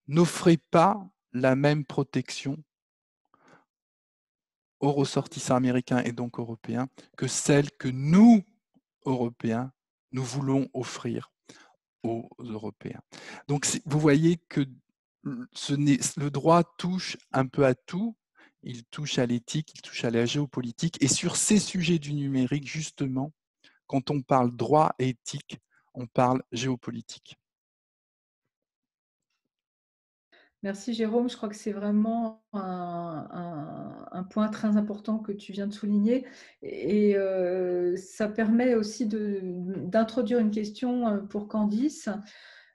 n'offraient pas la même protection aux ressortissants américains et donc européens que celle que nous, Européens, nous voulons offrir aux Européens. Donc vous voyez que le droit touche un peu à tout. Il touche à l'éthique, il touche à la géopolitique. Et sur ces sujets du numérique, justement, quand on parle droit et éthique, on parle géopolitique. Merci Jérôme, je crois que c'est vraiment un point très important que tu viens de souligner et ça permet aussi d'introduire une question pour Candice.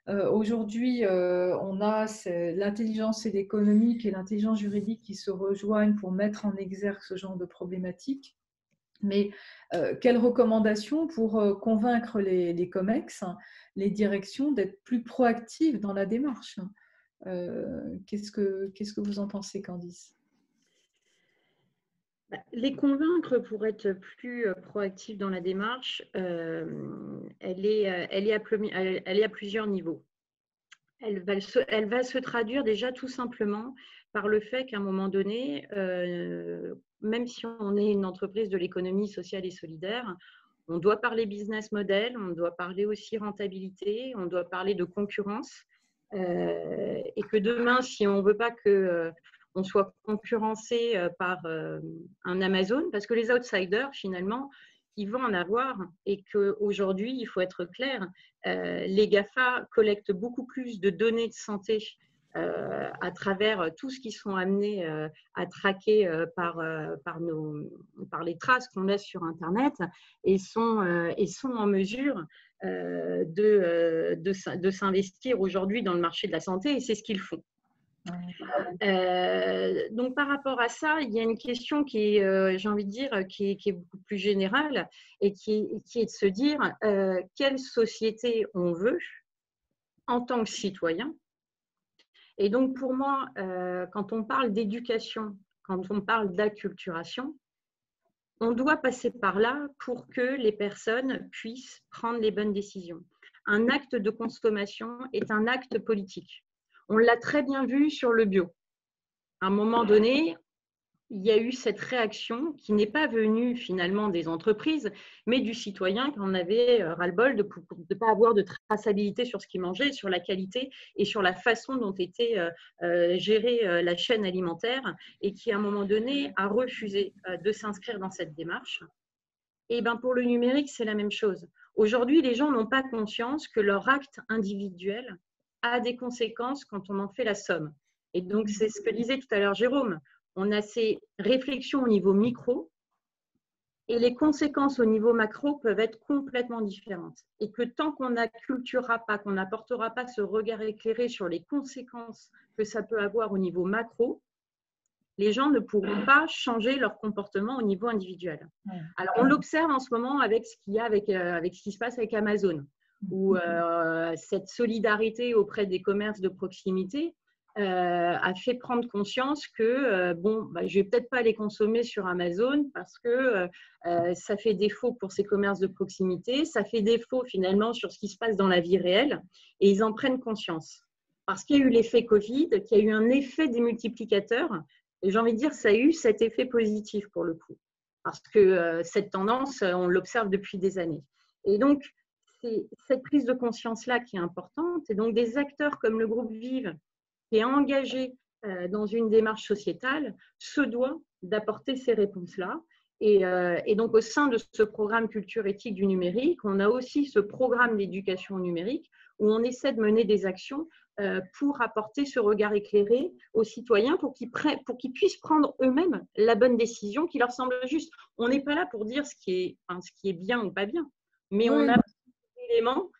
Aujourd'hui, on a l'intelligence économique et l'intelligence juridique qui se rejoignent pour mettre en exergue ce genre de problématiques. Mais quelles recommandations pour convaincre les COMEX, les directions, d'être plus proactives dans la démarche? Qu'est-ce que vous en pensez, Candice? Les convaincre pour être plus proactifs dans la démarche, elle est à plusieurs niveaux. Elle va se traduire déjà tout simplement par le fait qu'à un moment donné, même si on est une entreprise de l'économie sociale et solidaire, on doit parler business model, on doit parler aussi rentabilité, on doit parler de concurrence. Et que demain, si on ne veut pas qu'on soit concurrencé par un Amazon, parce que les outsiders, finalement, il va en avoir et qu'aujourd'hui, il faut être clair, les GAFA collectent beaucoup plus de données de santé à travers tout ce qu'ils sont amenés à traquer par les traces qu'on laisse sur Internet et sont en mesure de s'investir aujourd'hui dans le marché de la santé et c'est ce qu'ils font. Donc par rapport à ça, il y a une question qui est, j'ai envie de dire, qui est beaucoup plus générale et qui est de se dire quelle société on veut en tant que citoyen. Et donc pour moi, quand on parle d'éducation, quand on parle d'acculturation, on doit passer par là pour que les personnes puissent prendre les bonnes décisions. Un acte de consommation est un acte politique. On l'a très bien vu sur le bio. À un moment donné, il y a eu cette réaction qui n'est pas venue finalement des entreprises, mais du citoyen qui en avait ras-le-bol de ne pas avoir de traçabilité sur ce qu'il mangeait, sur la qualité et sur la façon dont était gérée la chaîne alimentaire et qui, à un moment donné, a refusé de s'inscrire dans cette démarche. Et ben pour le numérique, c'est la même chose. Aujourd'hui, les gens n'ont pas conscience que leur acte individuel a des conséquences quand on en fait la somme. Et donc, c'est ce que disait tout à l'heure Jérôme. On a ces réflexions au niveau micro et les conséquences au niveau macro peuvent être complètement différentes. Et que tant qu'on n'acculturera pas, qu'on n'apportera pas ce regard éclairé sur les conséquences que ça peut avoir au niveau macro, les gens ne pourront pas changer leur comportement au niveau individuel. Alors, on l'observe en ce moment avec ce qu'il y a avec ce qui se passe avec Amazon, où cette solidarité auprès des commerces de proximité a fait prendre conscience que je vais peut-être pas les consommer sur Amazon parce que ça fait défaut pour ces commerces de proximité, ça fait défaut finalement sur ce qui se passe dans la vie réelle et ils en prennent conscience. Parce qu'il y a eu l'effet Covid, qu'il y a eu un effet démultiplicateur et j'ai envie de dire ça a eu cet effet positif pour le coup. Parce que cette tendance, on l'observe depuis des années. Et donc, c'est cette prise de conscience-là qui est importante. Et donc, des acteurs comme le groupe Vive, qui est engagé dans une démarche sociétale, se doit d'apporter ces réponses-là. Et donc, au sein de ce programme culture éthique du numérique, on a aussi ce programme d'éducation au numérique où on essaie de mener des actions pour apporter ce regard éclairé aux citoyens pour qu'ils puissent prendre eux-mêmes la bonne décision qui leur semble juste. On n'est pas là pour dire ce qui est bien ou pas bien, mais on a des éléments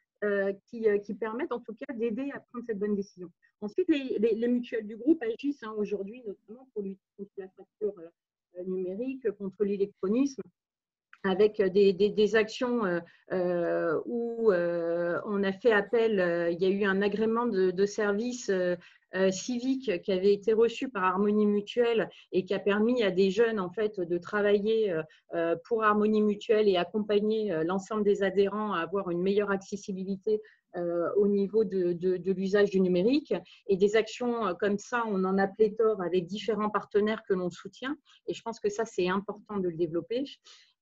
qui permettent en tout cas d'aider à prendre cette bonne décision. Ensuite, les mutuelles du groupe agissent aujourd'hui notamment pour lutter contre la fracture numérique, contre l'électronisme, avec des actions où on a fait appel, il y a eu un agrément de services civiques qui avait été reçu par Harmonie Mutuelle et qui a permis à des jeunes en fait, de travailler pour Harmonie Mutuelle et accompagner l'ensemble des adhérents à avoir une meilleure accessibilité au niveau de l'usage du numérique. Et des actions comme ça, on en a pléthore avec différents partenaires que l'on soutient. Et je pense que ça, c'est important de le développer.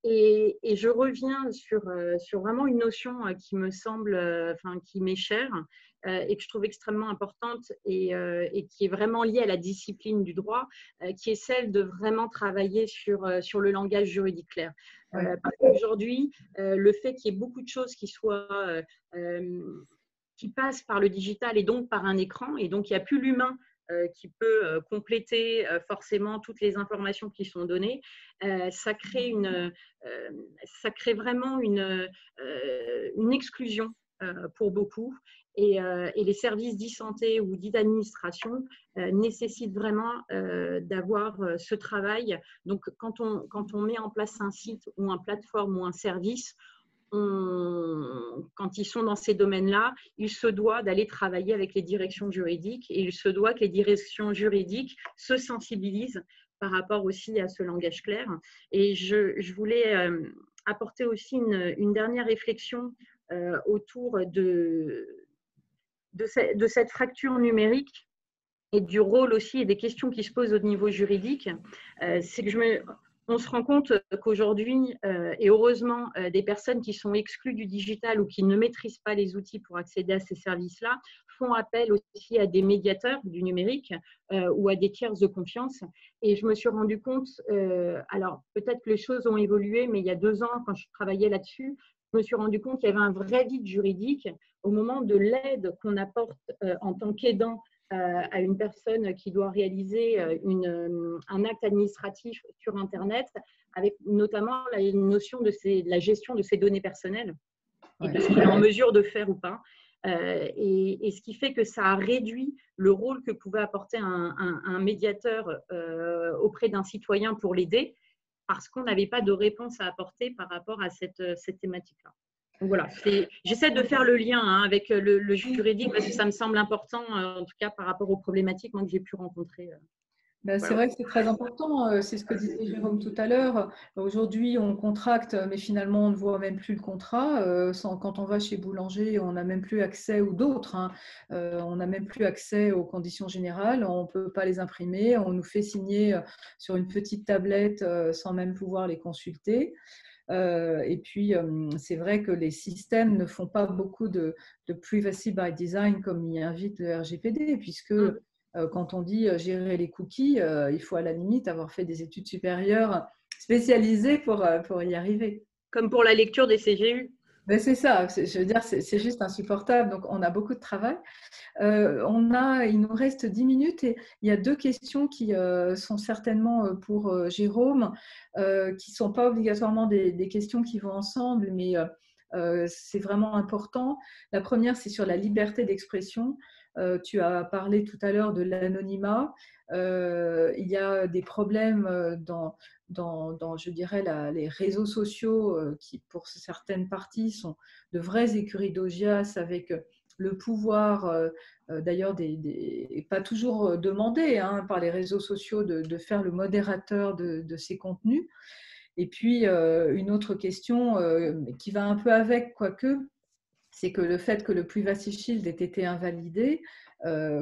Et je reviens sur vraiment une notion qui me semble, qui m'est chère et que je trouve extrêmement importante et qui est vraiment liée à la discipline du droit, qui est celle de vraiment travailler sur le langage juridique clair. Parce qu'aujourd'hui, le fait qu'il y ait beaucoup de choses qui passent par le digital et donc par un écran, et donc il n'y a plus l'humain qui peut compléter forcément toutes les informations qui sont données, ça crée vraiment une exclusion pour beaucoup. Et les services d'e-santé ou d'e-administration nécessitent vraiment d'avoir ce travail. Donc, quand on met en place un site ou une plateforme ou un service, quand ils sont dans ces domaines-là, il se doit d'aller travailler avec les directions juridiques et il se doit que les directions juridiques se sensibilisent par rapport aussi à ce langage clair. Et je voulais apporter aussi une dernière réflexion autour de cette fracture numérique et du rôle aussi et des questions qui se posent au niveau juridique. C'est que on se rend compte qu'aujourd'hui, et heureusement, des personnes qui sont exclues du digital ou qui ne maîtrisent pas les outils pour accéder à ces services-là font appel aussi à des médiateurs du numérique ou à des tiers de confiance. Et je me suis rendu compte, alors peut-être que les choses ont évolué, mais il y a 2 ans, quand je travaillais là-dessus, je me suis rendu compte qu'il y avait un vrai vide juridique au moment de l'aide qu'on apporte en tant qu'aidant à une personne qui doit réaliser un acte administratif sur Internet, avec notamment la notion de la gestion de ses données personnelles et de ce qu'il est en mesure de faire ou pas. Et ce qui fait que ça a réduit le rôle que pouvait apporter un médiateur auprès d'un citoyen pour l'aider, parce qu'on n'avait pas de réponse à apporter par rapport à cette thématique-là. Donc voilà, j'essaie de faire le lien avec le juridique parce que ça me semble important, en tout cas par rapport aux problématiques que j'ai pu rencontrer. C'est vrai que c'est très important, c'est ce que disait Jérôme tout à l'heure. Aujourd'hui, on contracte, mais finalement, on ne voit même plus le contrat. Quand on va chez Boulanger, on n'a même plus accès, ou d'autres, hein, on n'a même plus accès aux conditions générales, on ne peut pas les imprimer, on nous fait signer sur une petite tablette sans même pouvoir les consulter. Et puis, c'est vrai que les systèmes ne font pas beaucoup de privacy by design comme y invite le RGPD, puisque quand on dit gérer les cookies, il faut à la limite avoir fait des études supérieures spécialisées pour y arriver. Comme pour la lecture des CGU. Mais c'est ça, je veux dire, c'est juste insupportable. Donc, on a beaucoup de travail. Il nous reste 10 minutes et il y a 2 questions qui sont certainement pour Jérôme, qui ne sont pas obligatoirement des questions qui vont ensemble, mais c'est vraiment important. La première, c'est sur la liberté d'expression. Tu as parlé tout à l'heure de l'anonymat. Il y a des problèmes dans je dirais, les réseaux sociaux qui, pour certaines parties, sont de vraies écuries d'Augias avec le pouvoir, d'ailleurs, pas toujours demandé par les réseaux sociaux, de faire le modérateur de ces contenus. Et puis, une autre question qui va un peu avec, quoique, c'est que le fait que le Privacy Shield ait été invalidé,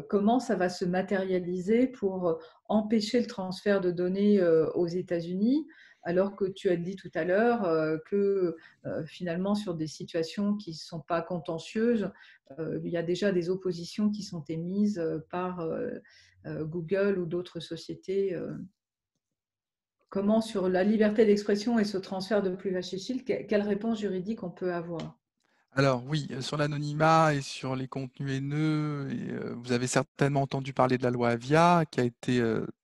comment ça va se matérialiser pour empêcher le transfert de données aux États-Unis, alors que tu as dit tout à l'heure que finalement, sur des situations qui ne sont pas contentieuses, il y a déjà des oppositions qui sont émises par Google ou d'autres sociétés. Comment, sur la liberté d'expression et ce transfert de Privacy Shield, quelle réponse juridique on peut avoir ? Alors oui, sur l'anonymat et sur les contenus haineux, vous avez certainement entendu parler de la loi Avia, qui a été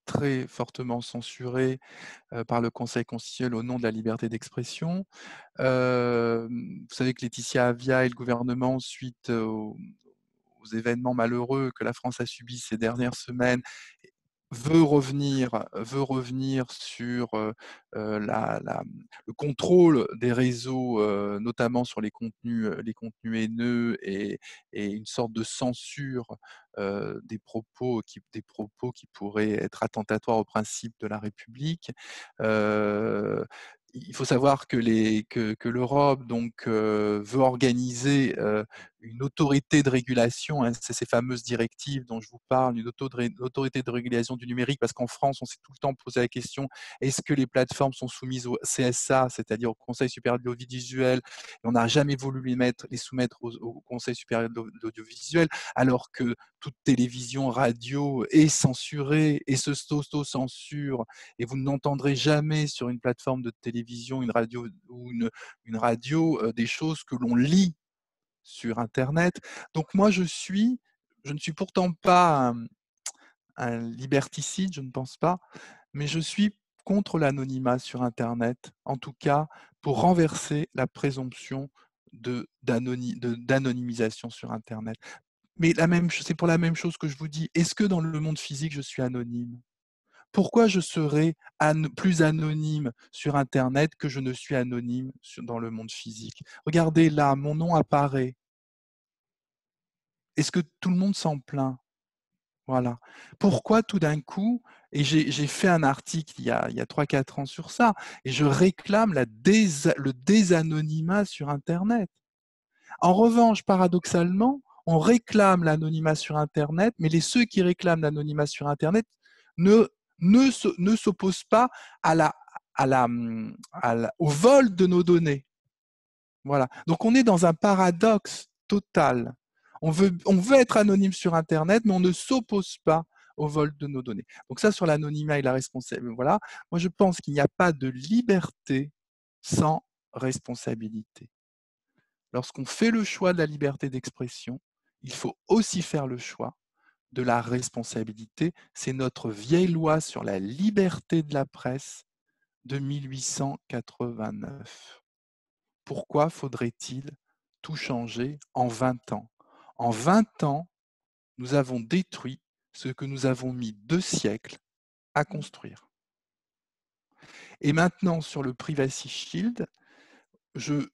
très fortement censurée par le Conseil constitutionnel au nom de la liberté d'expression. Vous savez que Laetitia Avia et le gouvernement, suite aux événements malheureux que la France a subis ces dernières semaines, veut revenir sur le contrôle des réseaux, notamment sur les contenus haineux et une sorte de censure des propos qui pourraient être attentatoires aux principes de la République. Il faut savoir que l'Europe veut organiser une autorité de régulation, hein, c'est ces fameuses directives dont je vous parle, une autorité de régulation du numérique, parce qu'en France, on s'est tout le temps posé la question, est-ce que les plateformes sont soumises au CSA, c'est-à-dire au Conseil supérieur de l'audiovisuel, et on n'a jamais voulu les soumettre au Conseil supérieur de l'audiovisuel, alors que toute télévision, radio est censurée et se s'auto-censure, et vous n'entendrez jamais sur une plateforme de télévision, une radio ou une radio, des choses que l'on lit sur Internet. Donc moi, je ne suis pourtant pas un liberticide, je ne pense pas, mais je suis contre l'anonymat sur Internet, en tout cas pour renverser la présomption d'anonymisation sur Internet. Mais c'est pour la même chose que je vous dis, est-ce que dans le monde physique, je suis anonyme ? Pourquoi je serais plus anonyme sur Internet que je ne suis anonyme dans le monde physique ? Regardez là, mon nom apparaît. Est-ce que tout le monde s'en plaint ? Voilà. Pourquoi tout d'un coup, et j'ai fait un article il y a 3-4 ans sur ça, et je réclame le désanonymat sur Internet. En revanche, paradoxalement, on réclame l'anonymat sur Internet, mais ceux qui réclament l'anonymat sur Internet ne s'opposent pas au vol de nos données. Voilà. Donc on est dans un paradoxe total. On veut être anonyme sur Internet, mais on ne s'oppose pas au vol de nos données. Donc ça, sur l'anonymat et la responsabilité, voilà. Moi, je pense qu'il n'y a pas de liberté sans responsabilité. Lorsqu'on fait le choix de la liberté d'expression, il faut aussi faire le choix de la responsabilité. C'est notre vieille loi sur la liberté de la presse de 1889. Pourquoi faudrait-il tout changer en 20 ans? En 20 ans, nous avons détruit ce que nous avons mis 2 siècles à construire. Et maintenant, sur le Privacy Shield,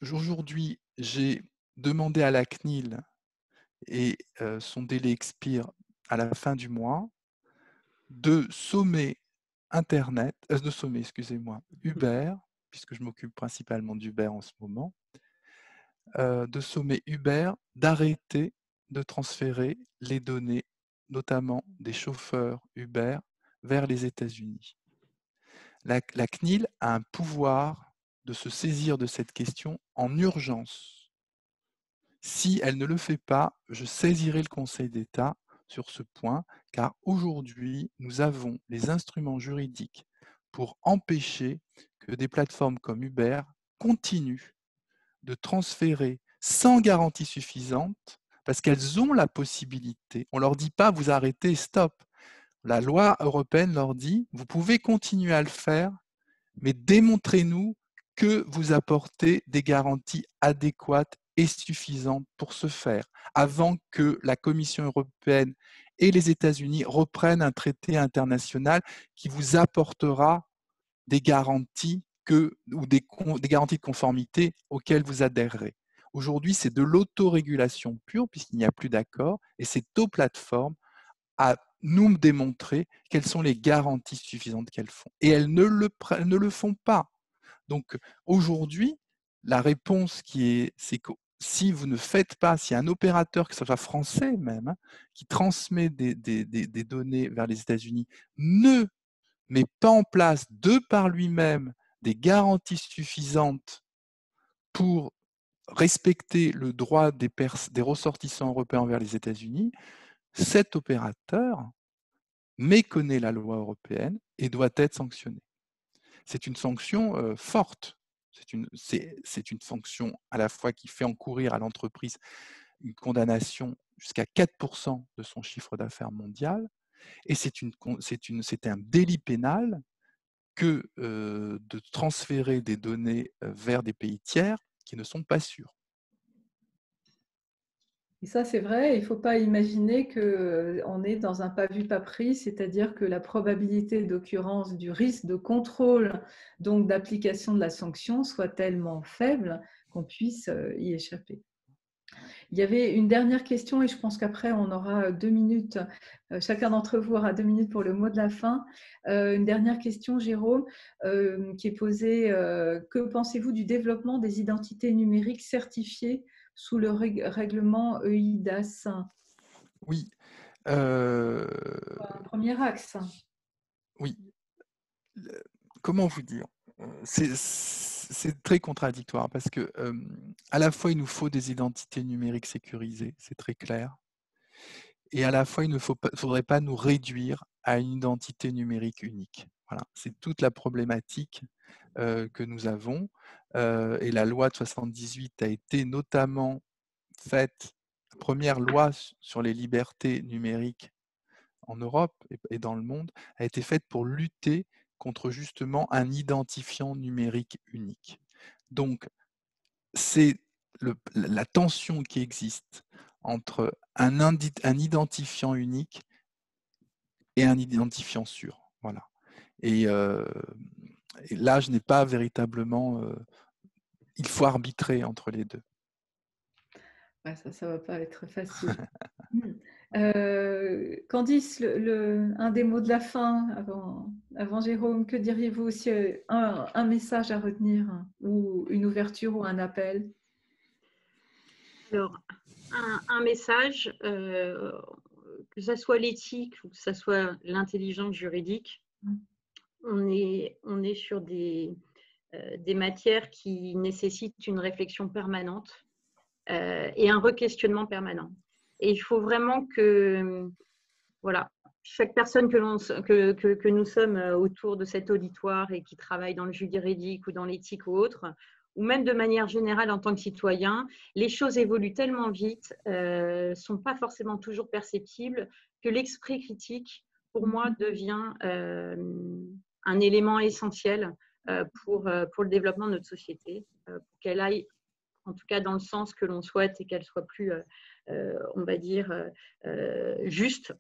aujourd'hui, j'ai demandé à la CNIL, et son délai expire à la fin du mois, de sommer Uber, puisque je m'occupe principalement d'Uber en ce moment, de sommer Uber d'arrêter de transférer les données, notamment des chauffeurs Uber, vers les États-Unis. La CNIL a un pouvoir de se saisir de cette question en urgence. Si elle ne le fait pas, je saisirai le Conseil d'État sur ce point, car aujourd'hui, nous avons les instruments juridiques pour empêcher que des plateformes comme Uber continuent de transférer sans garantie suffisante, parce qu'elles ont la possibilité. On ne leur dit pas, vous arrêtez, stop. La loi européenne leur dit, vous pouvez continuer à le faire, mais démontrez-nous que vous apportez des garanties adéquates et suffisantes pour ce faire, avant que la Commission européenne et les États-Unis reprennent un traité international qui vous apportera des garanties ou des garanties de conformité auxquelles vous adhérerez. Aujourd'hui, c'est de l'autorégulation pure, puisqu'il n'y a plus d'accord, et c'est aux plateformes à nous démontrer quelles sont les garanties suffisantes qu'elles font. Et elles ne le font pas. Donc aujourd'hui, la réponse c'est que si vous ne faites pas, si un opérateur, que ce soit français même, qui transmet des données vers les États-Unis, ne met pas en place de par lui-même des garanties suffisantes pour respecter le droit des ressortissants européens vers les États-Unis, cet opérateur méconnaît la loi européenne et doit être sanctionné. C'est une sanction forte. C'est une sanction à la fois qui fait encourir à l'entreprise une condamnation jusqu'à 4% de son chiffre d'affaires mondial, et c'est un délit pénal que de transférer des données vers des pays tiers qui ne sont pas sûrs. Et ça, c'est vrai, il ne faut pas imaginer qu'on est dans un pas vu, pas pris, c'est-à-dire que la probabilité d'occurrence du risque de contrôle, donc d'application de la sanction, soit tellement faible qu'on puisse y échapper. Il y avait une dernière question et je pense qu'après, on aura 2 minutes. Chacun d'entre vous aura 2 minutes pour le mot de la fin. Une dernière question, Jérôme, qui est posée. Que pensez-vous du développement des identités numériques certifiées sous le règlement EIDAS? Oui. Un premier axe. Oui. Comment vous dire? C'est très contradictoire parce que à la fois il nous faut des identités numériques sécurisées, c'est très clair, et à la fois il ne faudrait pas nous réduire à une identité numérique unique. Voilà, c'est toute la problématique que nous avons, et la loi de 78 a été notamment faite, la première loi sur les libertés numériques en Europe et dans le monde, a été faite pour lutter contre justement un identifiant numérique unique. Donc, c'est la tension qui existe entre un identifiant unique et un identifiant sûr. Voilà. Et là, je n'ai pas véritablement... il faut arbitrer entre les deux. Ouais, ça ne va pas être facile. Candice, un des mots de la fin avant Jérôme, que diriez-vous aussi, un message à retenir ou une ouverture ou un appel? Alors, un message, que ce soit l'éthique ou que ce soit l'intelligence juridique, on est sur des matières qui nécessitent une réflexion permanente et un re-questionnement permanent. Et il faut vraiment que, voilà, chaque personne que nous sommes autour de cet auditoire et qui travaille dans le juridique ou dans l'éthique ou autre, ou même de manière générale en tant que citoyen, les choses évoluent tellement vite, ne sont pas forcément toujours perceptibles, que l'esprit critique, pour moi, devient un élément essentiel pour le développement de notre société, pour qu'elle aille en tout cas dans le sens que l'on souhaite et qu'elle soit plus, on va dire, juste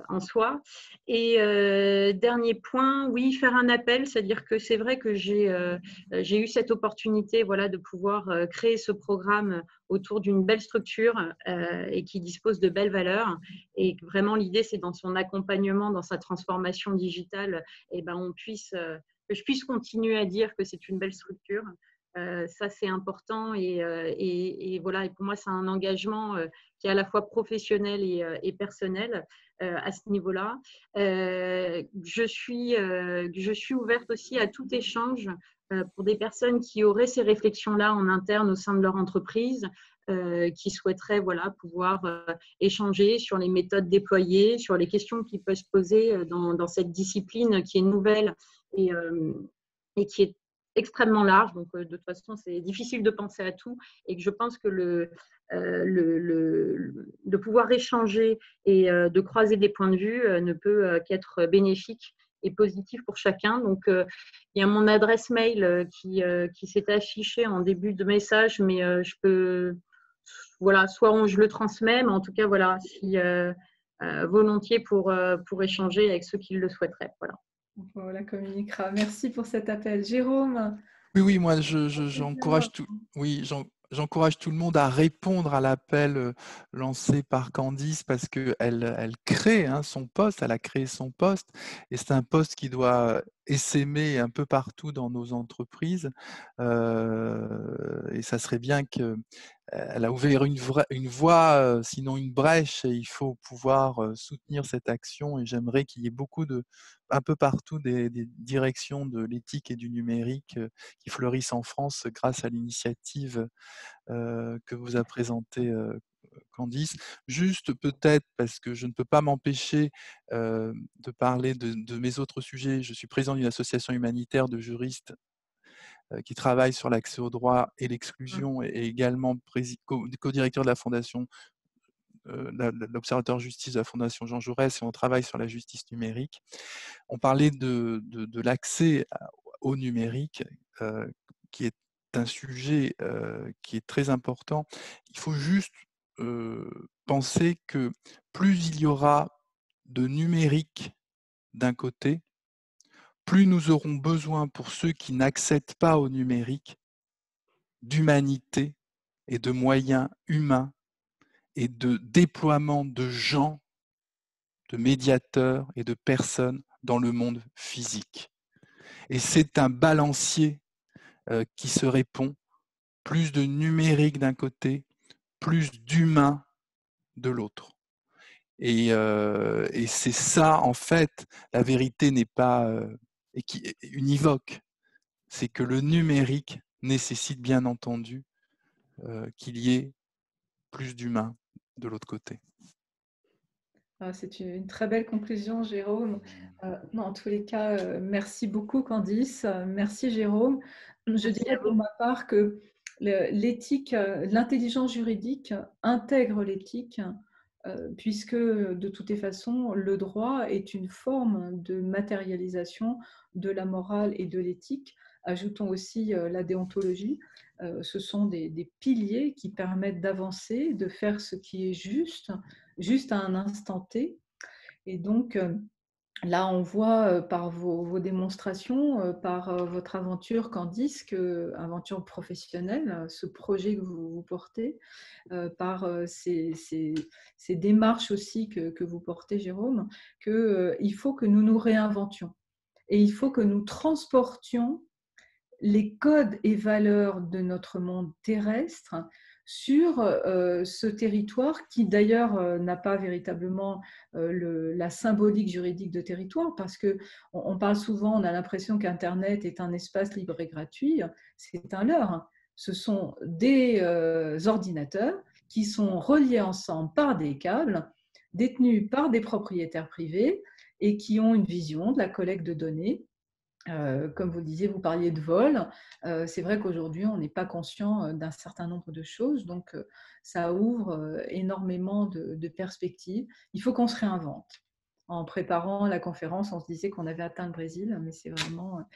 en soi. Et dernier point, oui, faire un appel, c'est-à-dire que c'est vrai que j'ai eu cette opportunité, voilà, de pouvoir créer ce programme autour d'une belle structure et qui dispose de belles valeurs. Et vraiment, l'idée, c'est dans son accompagnement, dans sa transformation digitale, et ben, que je puisse continuer à dire que c'est une belle structure. Ça, c'est important et voilà. Et pour moi, c'est un engagement qui est à la fois professionnel et personnel à ce niveau-là. Je suis ouverte aussi à tout échange pour des personnes qui auraient ces réflexions-là en interne au sein de leur entreprise, qui souhaiteraient voilà, pouvoir échanger sur les méthodes déployées, sur les questions qui peuvent se poser dans cette discipline qui est nouvelle et qui est extrêmement large. Donc, de toute façon, c'est difficile de penser à tout et que je pense que de pouvoir échanger et de croiser des points de vue ne peut qu'être bénéfique et positif pour chacun. Donc, il y a mon adresse mail qui s'est affichée en début de message, mais je peux, voilà, soit je le transmets, mais en tout cas, voilà, si volontiers pour échanger avec ceux qui le souhaiteraient. Voilà. On la communiquera. Merci pour cet appel. Jérôme. Oui, oui, moi, j'encourage j'encourage tout le monde à répondre à l'appel lancé par Candice parce qu'elle crée son poste, elle a créé son poste et c'est un poste qui doit essaimer un peu partout dans nos entreprises et ça serait bien qu'elle a ouvert une voie, sinon une brèche et il faut pouvoir soutenir cette action et j'aimerais qu'il y ait un peu partout des directions de l'éthique et du numérique qui fleurissent en France grâce à l'initiative que vous a présentée Candice. Juste peut-être, parce que je ne peux pas m'empêcher de parler de mes autres sujets, je suis président d'une association humanitaire de juristes qui travaille sur l'accès au droit et l'exclusion et également co-directeur de la fondation l'Observatoire Justice de la Fondation Jean Jaurès et on travaille sur la justice numérique. On parlait de l'accès au numérique, qui est un sujet qui est très important. Il faut juste penser que plus il y aura de numérique d'un côté, plus nous aurons besoin pour ceux qui n'accèdent pas au numérique d'humanité et de moyens humains et de déploiement de gens, de médiateurs et de personnes dans le monde physique. Et c'est un balancier qui se répond, plus de numérique d'un côté, plus d'humain de l'autre. Et c'est ça, en fait, la vérité n'est pas univoque, c'est que le numérique nécessite bien entendu qu'il y ait plus d'humains de l'autre côté. C'est une très belle conclusion, Jérôme. En tous les cas, merci beaucoup, Candice. Merci, Jérôme. Je dirais pour ma part que l'éthique, l'intelligence juridique intègre l'éthique, puisque de toutes les façons, le droit est une forme de matérialisation de la morale et de l'éthique. Ajoutons aussi la déontologie. Ce sont des piliers qui permettent d'avancer, de faire ce qui est juste à un instant T. Et donc, là, on voit par vos démonstrations, par votre aventure, Candice, aventure professionnelle, ce projet que vous portez, par ces démarches aussi que vous portez, Jérôme, qu'il faut que nous nous réinventions. Et il faut que nous transportions les codes et valeurs de notre monde terrestre sur ce territoire qui d'ailleurs n'a pas véritablement la symbolique juridique de territoire parce qu'on parle souvent, on a l'impression qu'Internet est un espace libre et gratuit, c'est un leurre. Ce sont des ordinateurs qui sont reliés ensemble par des câbles, détenus par des propriétaires privés et qui ont une vision de la collecte de données. Comme vous le disiez, vous parliez de vol. C'est vrai qu'aujourd'hui, on n'est pas conscient d'un certain nombre de choses, donc ça ouvre énormément de perspectives. Il faut qu'on se réinvente. En préparant la conférence, on se disait qu'on avait atteint le Brésil, mais c'est vraiment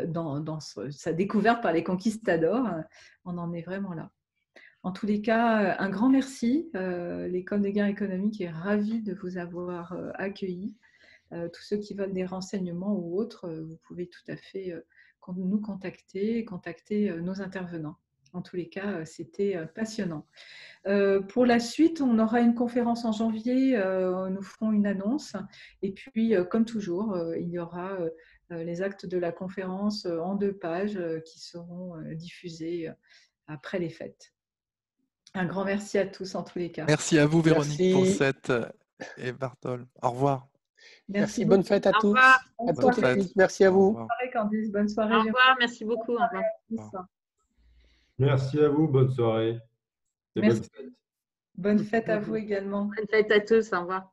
dans sa découverte par les conquistadors, on en est vraiment là. En tous les cas, un grand merci. L'École de guerre économique est ravie de vous avoir accueillis. Tous ceux qui veulent des renseignements ou autres, vous pouvez tout à fait nous contacter, nos intervenants. En tous les cas, c'était passionnant. Pour la suite, on aura une conférence en janvier, nous ferons une annonce. Et puis, comme toujours, il y aura les actes de la conférence en 2 pages qui seront diffusés après les fêtes. Un grand merci à tous en tous les cas. Merci à vous, Véronique, Merci. pour cette et Bartol. Au revoir. Merci, bonne fête à Au tous. revoir. À Bonne toute soirée. l'équipe. Merci à Au vous. revoir. Bonne soirée, Candice. Bonne soirée. Au revoir, merci beaucoup. Au revoir. Jérôme. Merci à vous, bonne soirée. Et bonne Merci. fête. Bonne fête à vous également. Bonne fête à tous. Au revoir.